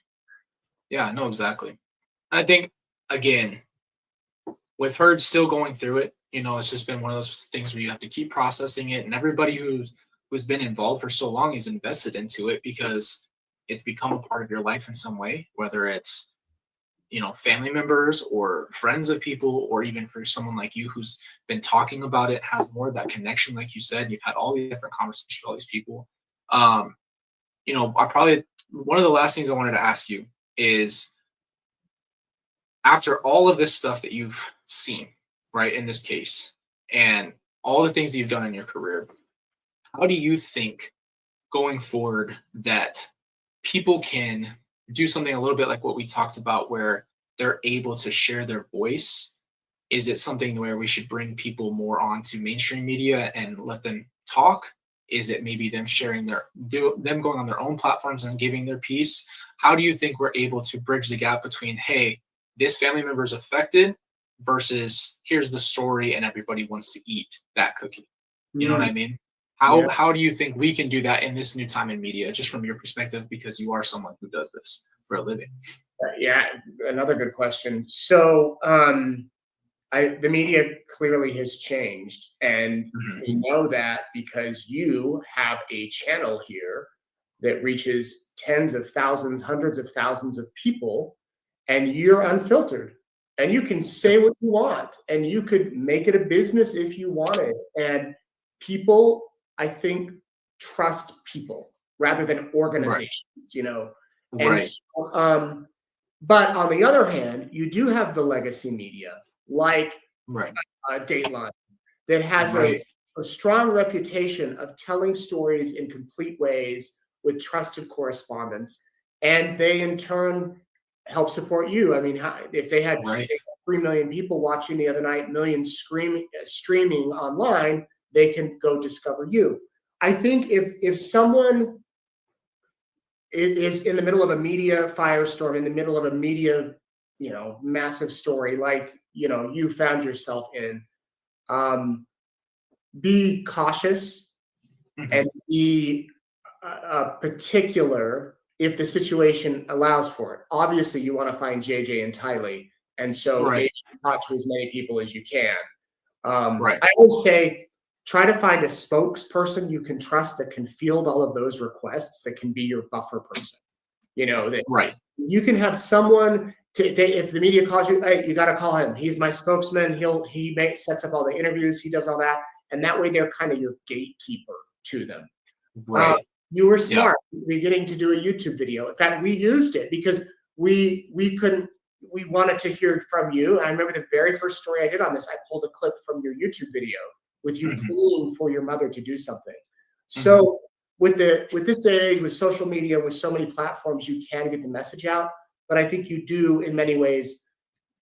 Yeah, no, exactly. I think, again, with her still going through it, you know, it's just been one of those things where you have to keep processing it. And everybody who's been involved for so long is invested into it, because it's become a part of your life in some way, whether it's family members or friends of people, or even for someone like you who's been talking about it, has more of that connection, like you said, you've had all these different conversations with all these people. I probably, one of the last things I wanted to ask you is, after all of this stuff that you've seen, right, in this case, and all the things that you've done in your career, how do you think going forward that people can do something a little bit like what we talked about, where they're able to share their voice? Is it something where we should bring people more onto mainstream media and let them talk? Is it maybe them sharing them going on their own platforms and giving their piece? How do you think we're able to bridge the gap between, hey, this family member is affected, versus here's the story and everybody wants to eat that cookie? You know what I mean? How do you think we can do that in this new time in media, just from your perspective, because you are someone who does this for a living? Yeah, another good question. So the media clearly has changed, and we know that because you have a channel here that reaches tens of thousands, hundreds of thousands of people, and you're unfiltered, and you can say what you want, and you could make it a business if you wanted. And people, I think, trust people rather than organizations, And so, but on the other hand, you do have the legacy media, like Dateline, that has a strong reputation of telling stories in complete ways with trusted correspondents, and they in turn help support you. I mean, if they had 3 million people watching the other night, millions streaming online, they can go discover you. I think if someone is in the middle of a media firestorm, in the middle of a media, massive story like, you found yourself in, be cautious and be particular if the situation allows for it. Obviously, you want to find JJ and Tylee, and so maybe talk to as many people as you can. I would say, try to find a spokesperson you can trust that can field all of those requests, that can be your buffer person. You can have someone if the media calls you, hey, you got to call him. He's my spokesman. He sets up all the interviews. He does all that, and that way they're kind of your gatekeeper to them. You were smart beginning to do a YouTube video. In fact, we used it because we wanted to hear from you. I remember the very first story I did on this, I pulled a clip from your YouTube video with you pleading for your mother to do something. So with this day and age, with social media, with so many platforms, you can get the message out. But I think you do, in many ways,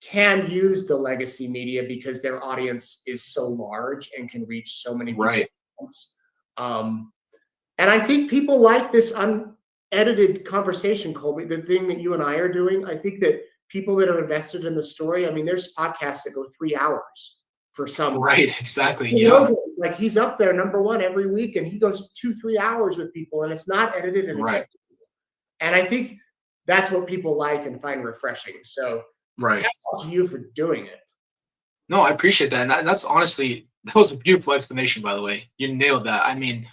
can use the legacy media because their audience is so large and can reach so many people. And I think people like this unedited conversation, Colby, the thing that you and I are doing. I think that people that are invested in the story, I mean, there's podcasts that go 3 hours for some. Exactly. Like he's up there #1 every week, and he goes 2-3 hours with people, and it's not edited and it's edited. And I think that's what people like and find refreshing. So hats off to you for doing it. No, I appreciate that. And that's honestly, that was a beautiful explanation, by the way. You nailed that. I mean,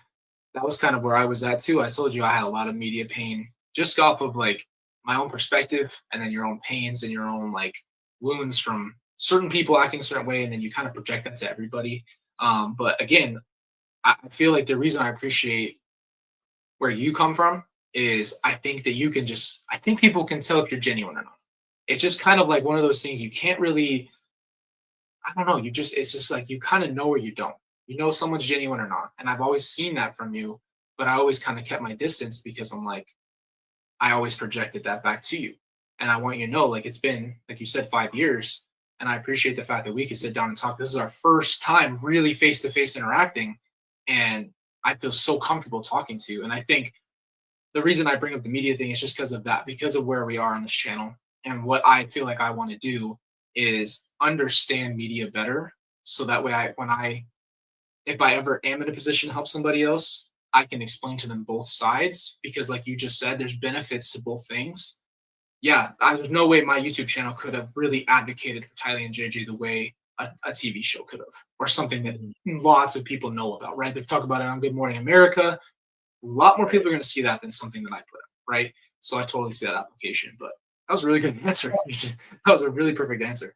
that was kind of where I was at too. I told you I had a lot of media pain just off of like my own perspective, and then your own pains and your own like wounds from certain people acting a certain way, and then you kind of project that to everybody. But again, I feel like the reason I appreciate where you come from is I think that I think people can tell if you're genuine or not. It's just kind of like one of those things you can't really, I don't know, it's just like you kind of know or you don't. You know someone's genuine or not. And I've always seen that from you, but I always kind of kept my distance because I'm like, I always projected that back to you. And I want you to know, like, it's been, like you said, 5 years. And I appreciate the fact that we could sit down and talk. This is our first time really face-to-face interacting. And I feel so comfortable talking to you. And I think the reason I bring up the media thing is just because of that, because of where we are on this channel. And what I feel like I want to do is understand media better. So that way if I ever am in a position to help somebody else, I can explain to them both sides, because like you just said, there's benefits to both things. There's no way my YouTube channel could have really advocated for Tylee and JJ the way a TV show could have, or something that lots of people know about, right? They've talked about it on Good Morning America. A lot more people are going to see that than something that I put up, right? So I totally see that application. But That was a really good answer. That was a really perfect answer.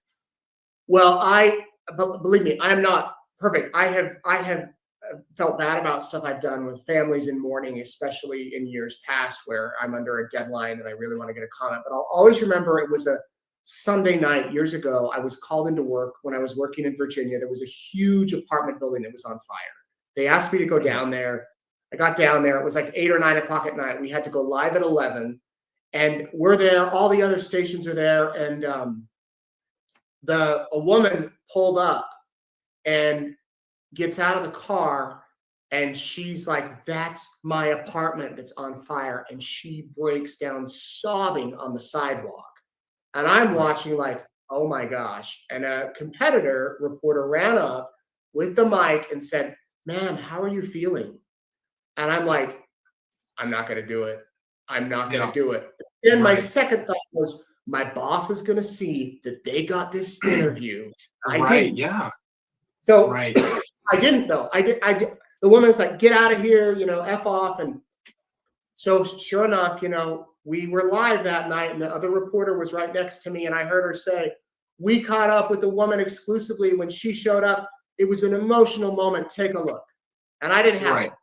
Well, believe me, I'm not perfect. I have felt bad about stuff I've done with families in mourning, especially in years past where I'm under a deadline and I really want to get a comment. But I'll always remember it was a Sunday night years ago. I was called into work when I was working in Virginia. There was a huge apartment building that was on fire. They asked me to go down there. I got down there. It was like 8 or 9 o'clock at night. We had to go live at 11. And we're there. All the other stations are there. And a woman pulled up and gets out of the car, and she's like, "That's my apartment that's on fire." And she breaks down sobbing on the sidewalk. And I'm watching like, oh my gosh. And a competitor reporter ran up with the mic and said, "Ma'am, how are you feeling?" And I'm like, I'm not going to do it. I'm not going to do it. Then my second thought was, my boss is going to see that they got this interview. I didn't. Yeah. So I didn't though. I did. The woman's like, "Get out of here, F off." And so sure enough, we were live that night and the other reporter was right next to me. And I heard her say, "We caught up with the woman exclusively when she showed up. It was an emotional moment. Take a look." And I didn't have it.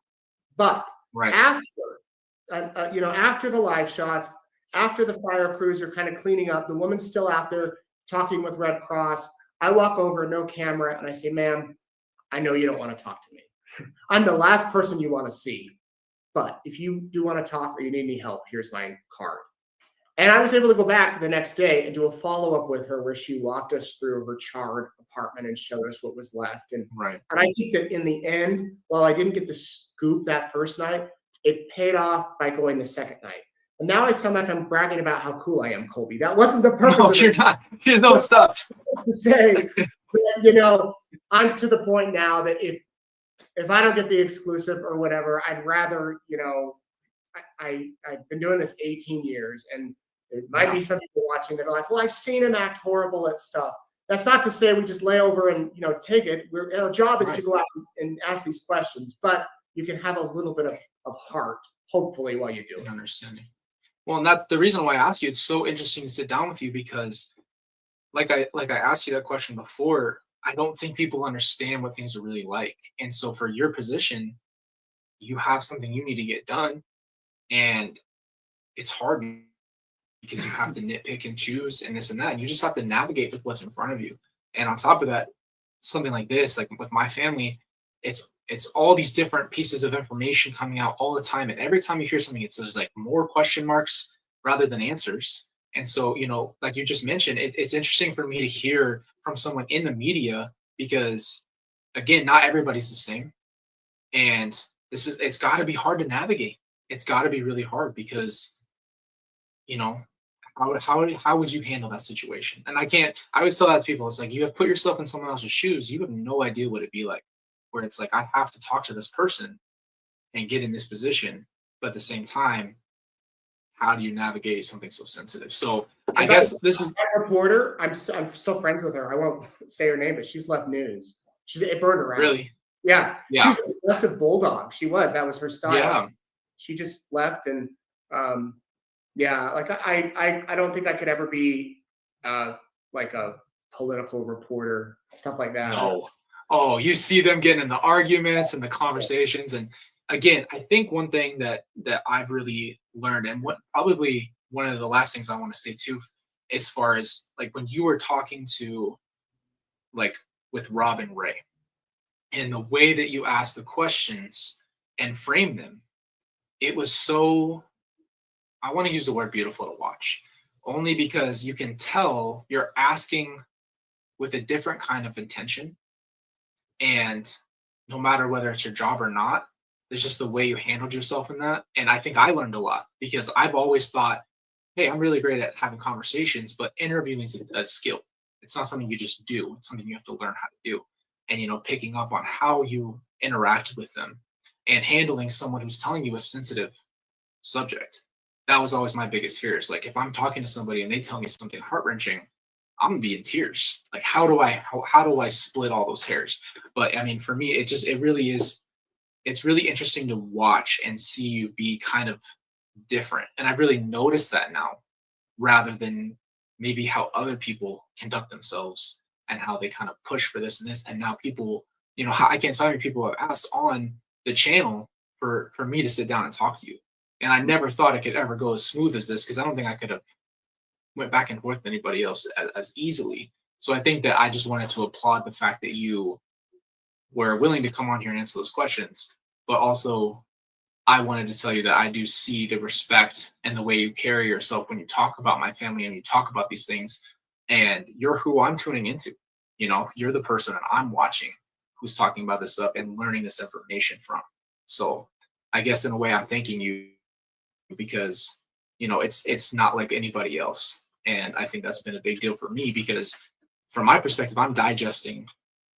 But after the live shots, after the fire crews are kind of cleaning up, the woman's still out there talking with Red Cross. I walk over, no camera, and I say, "Ma'am, I know you don't want to talk to me. I'm the last person you want to see. But if you do want to talk or you need any help, here's my card." And I was able to go back the next day and do a follow-up with her where she walked us through her charred apartment and showed us what was left. And I think that in the end, while I didn't get the scoop that first night, it paid off by going the second night. And now I sound like I'm bragging about how cool I am, Colby. That wasn't the purpose of you're not. There's no stuff. To say, I'm to the point now that if I don't get the exclusive or whatever, I'd rather, I've been doing this 18 years, and there might be some people watching that are like, "Well, I've seen him act horrible at stuff." That's not to say we just lay over and take it. Our job is to go out and ask these questions, but you can have a little bit of heart, hopefully, while you do it. Understanding. Well, and that's the reason why I asked you. It's so interesting to sit down with you because, like I asked you that question before, I don't think people understand what things are really like. And so for your position, you have something you need to get done, and it's hard because you have to nitpick and choose and this and that, and you just have to navigate with what's in front of you. And on top of that, something like this, like with my family, it's all these different pieces of information coming out all the time. And every time you hear something, it's just like more question marks rather than answers. And so, like you just mentioned, it's interesting for me to hear from someone in the media because, again, not everybody's the same. And it's got to be hard to navigate. It's got to be really hard because, how would you handle that situation? And I always tell that to people, it's like, you have put yourself in someone else's shoes. You have no idea what it'd be like, where it's like, I have to talk to this person and get in this position. But at the same time, how do you navigate something so sensitive? So I guess this is that reporter. I'm so friends with her. I won't say her name, but she's left news. It burned her out. Really? Yeah. She's an aggressive bulldog. That was her style. Yeah. She just left, and like I don't think I could ever be like a political reporter, stuff like that. No. Oh, you see them getting in the arguments and the conversations. And again, I think one thing that I've really learned, and what probably one of the last things I want to say too, as far as like when you were talking to like with Rob and Ray, and the way that you asked the questions and framed them, it was so, I want to use the word beautiful to watch, only because you can tell you're asking with a different kind of intention. And no matter whether it's your job or not, there's just the way you handled yourself in that. And I think I learned a lot because I've always thought, hey, I'm really great at having conversations, but interviewing is a skill. It's not something you just do. It's something you have to learn how to do. And, picking up on how you interact with them and handling someone who's telling you a sensitive subject. That was always my biggest fear. Is like, if I'm talking to somebody and they tell me something heart-wrenching, I'm gonna be in tears. Like, how do I split all those hairs? But I mean, for me, it really is. It's really interesting to watch and see you be kind of different. And I've really noticed that now rather than maybe how other people conduct themselves and how they kind of push for this and this. And now people, I can't tell you people have asked on the channel for me to sit down and talk to you. And I never thought it could ever go as smooth as this, because I don't think I could have went back and forth with anybody else as easily. So I think that I just wanted to applaud the fact that you were willing to come on here and answer those questions, but also I wanted to tell you that I do see the respect and the way you carry yourself when you talk about my family and you talk about these things, and you're who I'm tuning into. You're the person that I'm watching who's talking about this stuff and learning this information from. So I guess in a way I'm thanking you, because it's not like anybody else. And I think that's been a big deal for me, because from my perspective, I'm digesting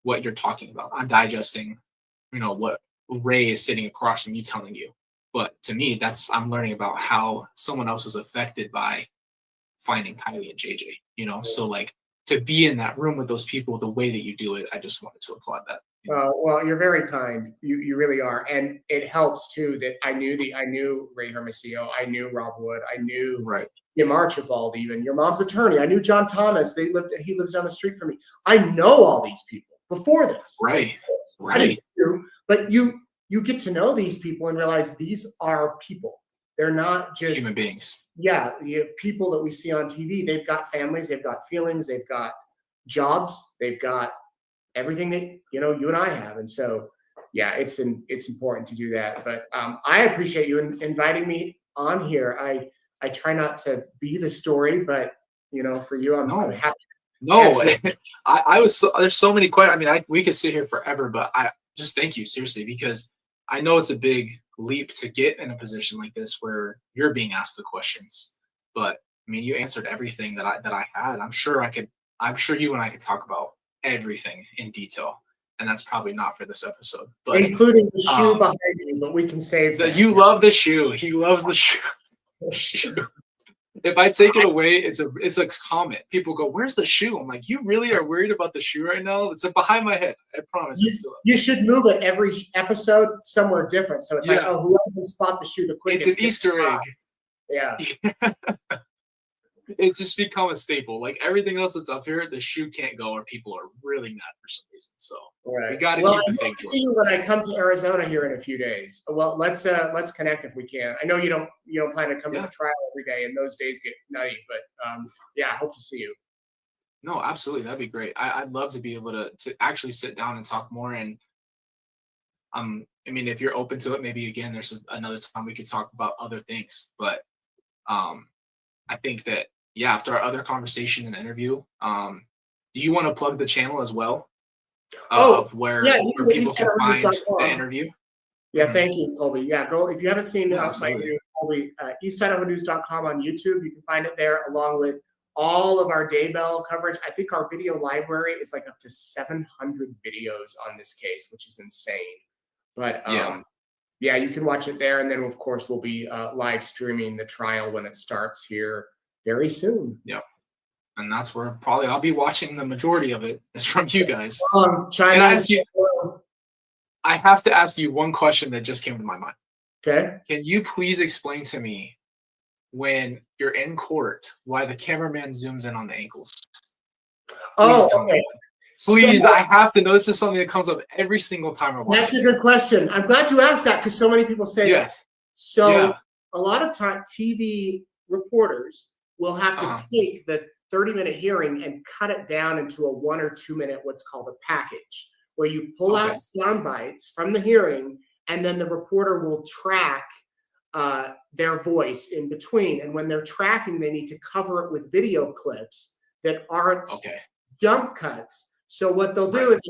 what you're talking about. I'm digesting, what Ray is sitting across from you telling you. But to me, I'm learning about how someone else was affected by finding Kylie and JJ, so like to be in that room with those people the way that you do it, I just wanted to applaud that. Well, you're very kind. You really are. And it helps too that I knew Ray Hermosillo, I knew Rob Wood, I knew Jim Archibald, even your mom's attorney. I knew John Thomas. He lives down the street from me. I know all these people before this. Right. But you get to know these people and realize these are people. They're not just human beings. Yeah, you have people that we see on TV. They've got families, they've got feelings, they've got jobs, they've got everything that you and I have. And so, yeah, it's important to do that. But I appreciate you inviting me on here. I try not to be the story, but for you, I'm happy. No, I was. There's so many questions. I mean, we could sit here forever, but I just thank you seriously, because I know it's a big leap to get in a position like this where you're being asked the questions. But I mean, you answered everything that I had. I'm sure you and I could talk about everything in detail, and that's probably not for this episode. But including the shoe behind you, but we can save that. You love the shoe. He loves the shoe. If I take it away, it's a comment. People go, "Where's the shoe?" I'm like, "You really are worried about the shoe right now?" It's behind my head. I promise. You should move it every episode somewhere different. So it's like, oh, whoever can spot the shoe the quickest. It's an Easter egg. Yeah. It's just become a staple. Like everything else that's up here, the shoe can't go, or people are really mad for some reason. So we got to keep the thing. See you when I come to Arizona here in a few days. Well, let's connect if we can. I know you don't plan to come to the trial every day, and those days get nutty. But I hope to see you. No, absolutely, that'd be great. I'd love to be able to actually sit down and talk more. And I mean, if you're open to it, maybe again, there's another time we could talk about other things. But I think that after our other conversation and interview, do you want to plug the channel as well? Where people can find the interview? Yeah, thank you, Colby. Yeah, go if you haven't seen my interview, Colby, EastIdahoNews.com on YouTube. You can find it there along with all of our Daybell coverage. I think our video library is like up to 700 videos on this case, which is insane. But you can watch it there. And then, of course, we'll be live streaming the trial when it starts here very soon. Yeah. And that's where probably I'll be watching the majority of it is from you guys. I have to ask you one question that just came to my mind. Okay. Can you please explain to me, when you're in court, why the cameraman zooms in on the ankles? Please, I have to know. This is something that comes up every single time I watch. That's a good question. I'm glad you asked that, because so many people say that. So a lot of time, TV reporters will have to take the 30-minute hearing and cut it down into a 1 or 2 minute, what's called a package, where you pull out sound bites from the hearing, and then the reporter will track their voice in between. And when they're tracking, they need to cover it with video clips that aren't jump cuts. So what they'll do is,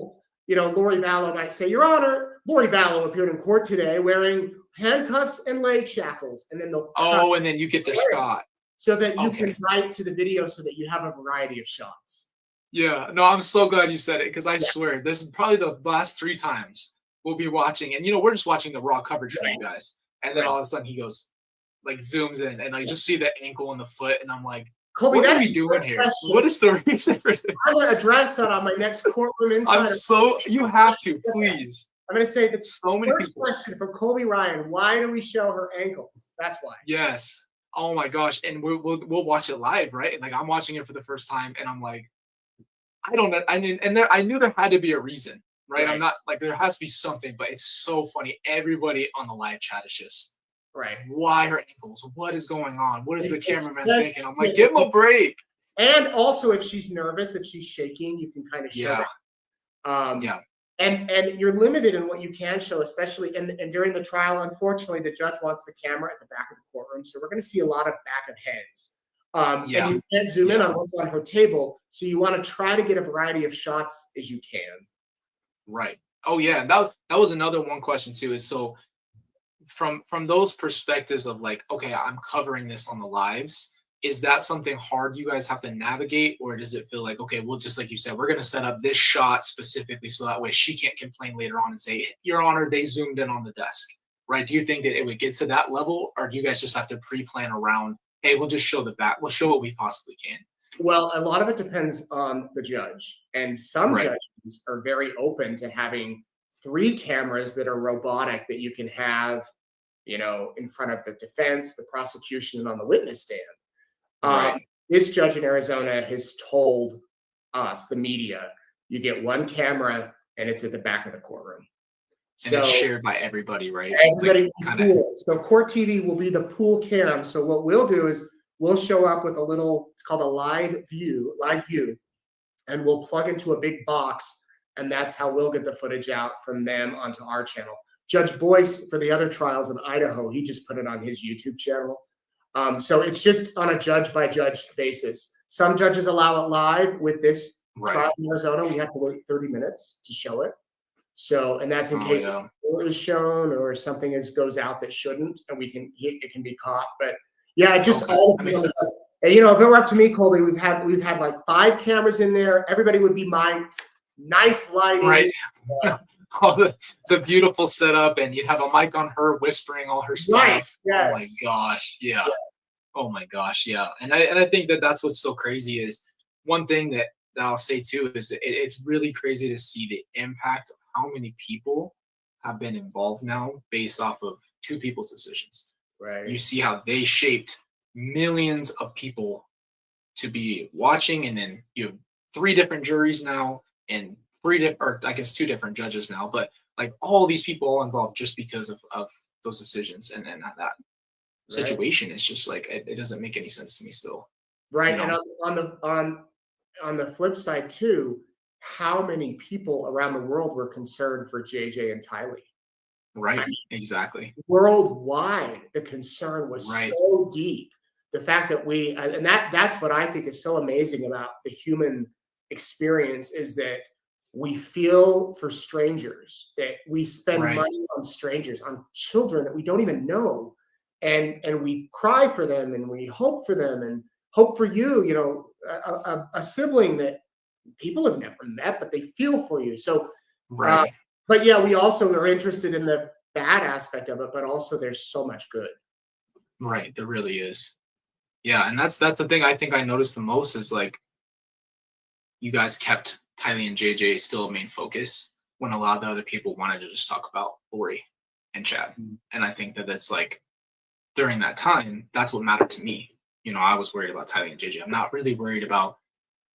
Lori Vallow might say, "Your Honor, Lori Vallow appeared in court today wearing handcuffs and leg shackles," and then they'll and then you get the shot. So that you can write to the video so that you have a variety of shots. Yeah, no, I'm so glad you said it, because I swear this is probably the last 3 times we'll be watching, and we're just watching the raw coverage for you guys, and then all of a sudden he goes, like, zooms in, and I just see the ankle and the foot, and I'm like, Colby, what are we doing here? Question. What is the reason for this? I'm going to address that on my next courtroom insider. You have to, please. I'm going to say that so many first question from Colby Ryan: why do we show her ankles? That's why. Yes. oh my gosh. And we'll watch it live, right? And like I'm watching it for the first time and I'm like, I don't know. I mean, and I knew there had to be a reason, right? I'm not like, there has to be something, but it's so funny. Everybody on the live chat is just, right. Why her ankles? What is going on? What is the cameraman thinking? I'm like, give him a break. And also, if she's nervous, if she's shaking, you can kind of show that. And you're limited in what you can show, especially and during the trial. Unfortunately, the judge wants the camera at the back of the courtroom, so we're going to see a lot of back of heads. And you can't zoom in on what's on her table, so you want to try to get a variety of shots as you can. Right. Oh yeah, that was another one question too. Is so from those perspectives of like, okay, I'm covering this on the lives. Is that something hard you guys have to navigate, or does it feel like, okay, well, just like you said, we're going to set up this shot specifically so that way she can't complain later on and say, Your Honor, they zoomed in on the desk, right? Do you think that it would get to that level, or do you guys just have to pre-plan around, hey, we'll just show the back, we'll show what we possibly can? Well, a lot of it depends on the judge, and some judges are very open to having 3 cameras that are robotic that you can have, in front of the defense, the prosecution, and on the witness stand. This judge in Arizona has told us, the media, you get 1 camera and it's at the back of the courtroom. And it's shared by everybody, right? Everybody pool. So Court TV will be the pool cam. So what we'll do is we'll show up with a little, it's called a live view, and we'll plug into a big box, and that's how we'll get the footage out from them onto our channel. Judge Boyce, for the other trials in Idaho, he just put it on his YouTube channel. So it's just on a judge-by-judge basis. Some judges allow it live. With this trial in Arizona, we have to wait 30 minutes to show it. So, and that's in case it is shown or something goes out that shouldn't, and it can be caught. But yeah, it just all depends on the, and, if it were up to me, Colby, we've had like 5 cameras in there. Everybody would be mic'd, nice lighting. Right. All the beautiful setup, and you'd have a mic on her whispering all her stuff. Right. Yes. Oh my gosh. Yeah. Oh my gosh. Yeah. And I think that's what's so crazy is one thing that I'll say too is it's really crazy to see the impact of how many people have been involved now based off of 2 people's decisions. Right. You see how they shaped millions of people to be watching, and then you have 3 different juries now and 2 different judges now, but like all these people all involved just because of those decisions and that situation. It's just like it doesn't make any sense to me still. Right. And on the flip side too, how many people around the world were concerned for JJ and Tylee? Right. I mean, exactly. Worldwide, the concern was so deep. The fact that that's what I think is so amazing about the human experience is that we feel for strangers, that we spend money on strangers, on children that we don't even know. And we cry for them, and we hope for them, and hope for you, a sibling that people have never met, but they feel for you. So, but yeah, we also are interested in the bad aspect of it, but also there's so much good. Right. There really is. Yeah. And that's the thing I think I noticed the most is like, you guys kept Tylee and JJ still a main focus when a lot of the other people wanted to just talk about Lori and Chad. Mm-hmm. And I think that's like, during that time, that's what mattered to me. I was worried about Tylee and JJ. I'm not really worried about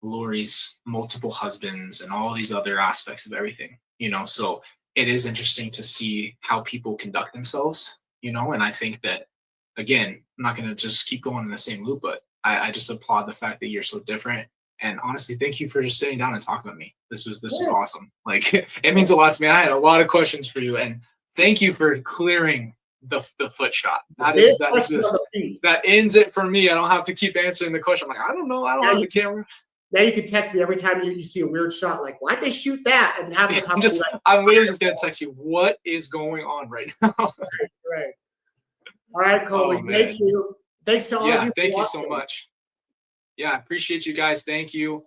Lori's multiple husbands and all these other aspects of everything, so it is interesting to see how people conduct themselves, and I think that, again, I'm not going to just keep going in the same loop, but I just applaud the fact that you're so different. And honestly, thank you for just sitting down and talking with me. This is awesome. Like, it means a lot to me. I had a lot of questions for you, and thank you for clearing the foot shot. That ends it for me. I don't have to keep answering the question. I'm like, I don't know. I don't have the camera. Now you can text me every time you see a weird shot, like, why'd they shoot that? And have I'm literally just gonna text you, what is going on right now? Right. All right, Colby. Thank you. Thanks to all of you. Thank you so much. Yeah, I appreciate you guys. Thank you.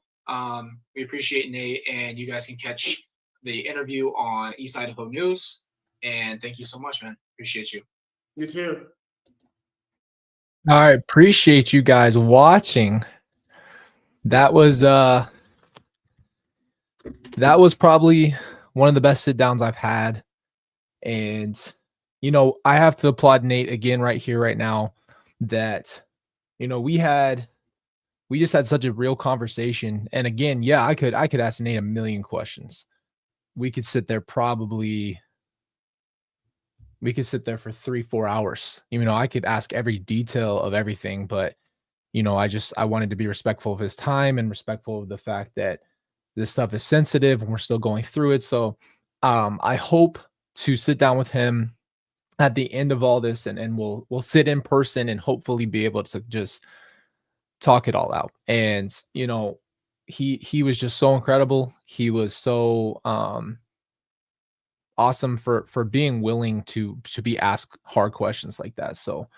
We appreciate Nate, and you guys can catch the interview on East Idaho News. And thank you so much, man. Appreciate you. You too. All right. Appreciate you guys watching. That was probably one of the best sit downs I've had. And, I have to applaud Nate again right here, right now. that, you know, we just had such a real conversation. And again, yeah, I could ask Nate a million questions. We could sit there for 3-4 hours. You know, I could ask every detail of everything, but you know, I wanted to be respectful of his time and respectful of the fact that this stuff is sensitive and we're still going through it. So I hope to sit down with him at the end of all this, and we'll sit in person and hopefully be able to just talk it all out. And you know, he was just so incredible. He was so awesome for being willing to be asked hard questions like that. So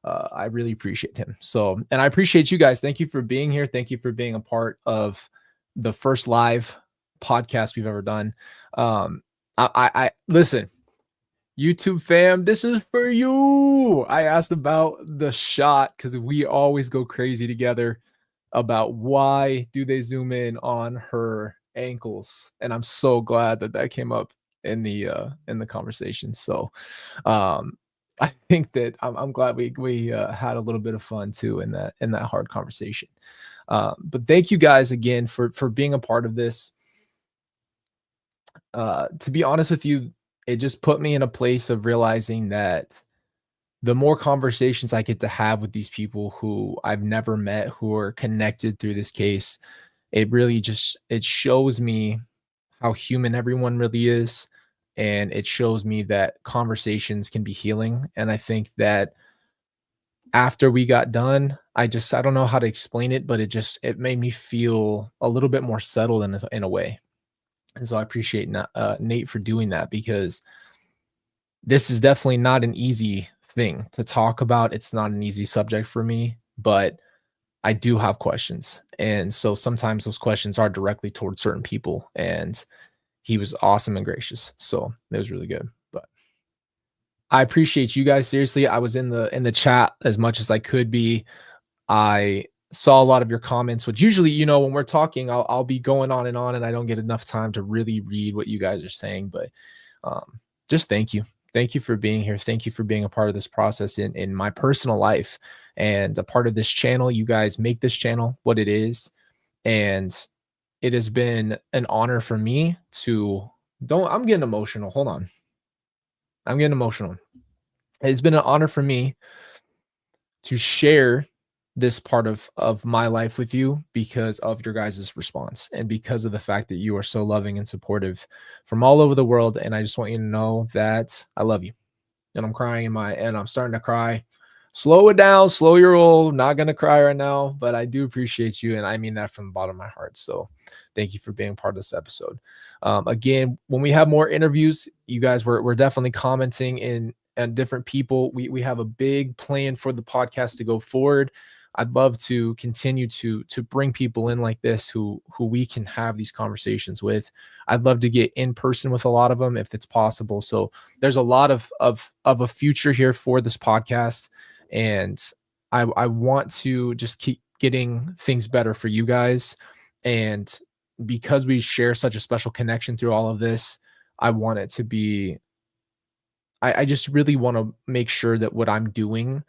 I really appreciate him. So, and I appreciate you guys. Thank you for being here. Thank you for being a part of the first live podcast we've ever done. I listen, YouTube fam, this is for you. I asked about the shot because we always go crazy together about why do they zoom in on her ankles, and I'm so glad that came up in the conversation. So I think that I'm glad we had a little bit of fun too in that hard conversation. But thank you guys again for being a part of this. To be honest with you, it just put me in a place of realizing that the more conversations I get to have with these people who I've never met, who are connected through this case, it really it shows me how human everyone really is. And it shows me that conversations can be healing. And I think that after we got done, I don't know how to explain it, but it made me feel a little bit more settled in a way. And so I appreciate Nate for doing that, because this is definitely not an easy thing to talk about. It's not an easy subject for me, but I do have questions. And so sometimes those questions are directly towards certain people. And he was awesome and gracious. So it was really good. But I appreciate you guys. Seriously, I was in the chat as much as I could be. I saw a lot of your comments, which usually, you know, when we're talking, I'll be going on and I don't get enough time to really read what you guys are saying. But just thank you. Thank you for being here. Thank you for being a part of this process in my personal life and a part of this channel. You guys make this channel what it is. And it has been an honor for me I'm getting emotional. Hold on. I'm getting emotional. It's been an honor for me to share this part of my life with you because of your guys' response and because of the fact that you are so loving and supportive from all over the world. And I just want you to know that I love you. And I'm crying and I'm starting to cry. Slow it down, slow your roll. Not going to cry right now, but I do appreciate you. And I mean that from the bottom of my heart. So thank you for being part of this episode. Again, when we have more interviews, you guys, we're definitely commenting and different people. We have a big plan for the podcast to go forward. I'd love to continue to bring people in like this who we can have these conversations with. I'd love to get in person with a lot of them if it's possible. So there's a lot of a future here for this podcast, and I want to just keep getting things better for you guys. And because we share such a special connection through all of this, I want it to be. I just really want to make sure that what I'm doing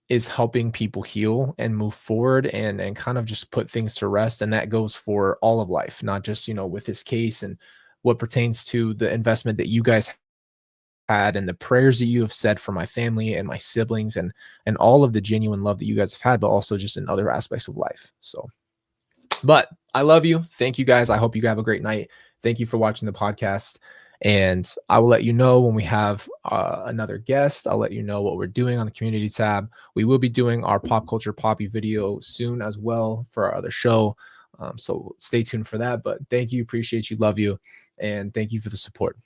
is helping people heal and move forward and kind of just put things to rest. And that goes for all of life, not just, you know, with this case and what pertains to the investment that you guys had and the prayers that you have said for my family and my siblings and all of the genuine love that you guys have had, but also just in other aspects of life. So, but I love you. Thank you guys. I hope you have a great night. Thank you for watching the podcast. And I will let you know when we have another guest. I'll let you know what we're doing on the community tab. We will be doing our Pop Culture Poppy video soon as well for our other show. So stay tuned for that. But thank you. Appreciate you. Love you. And thank you for the support.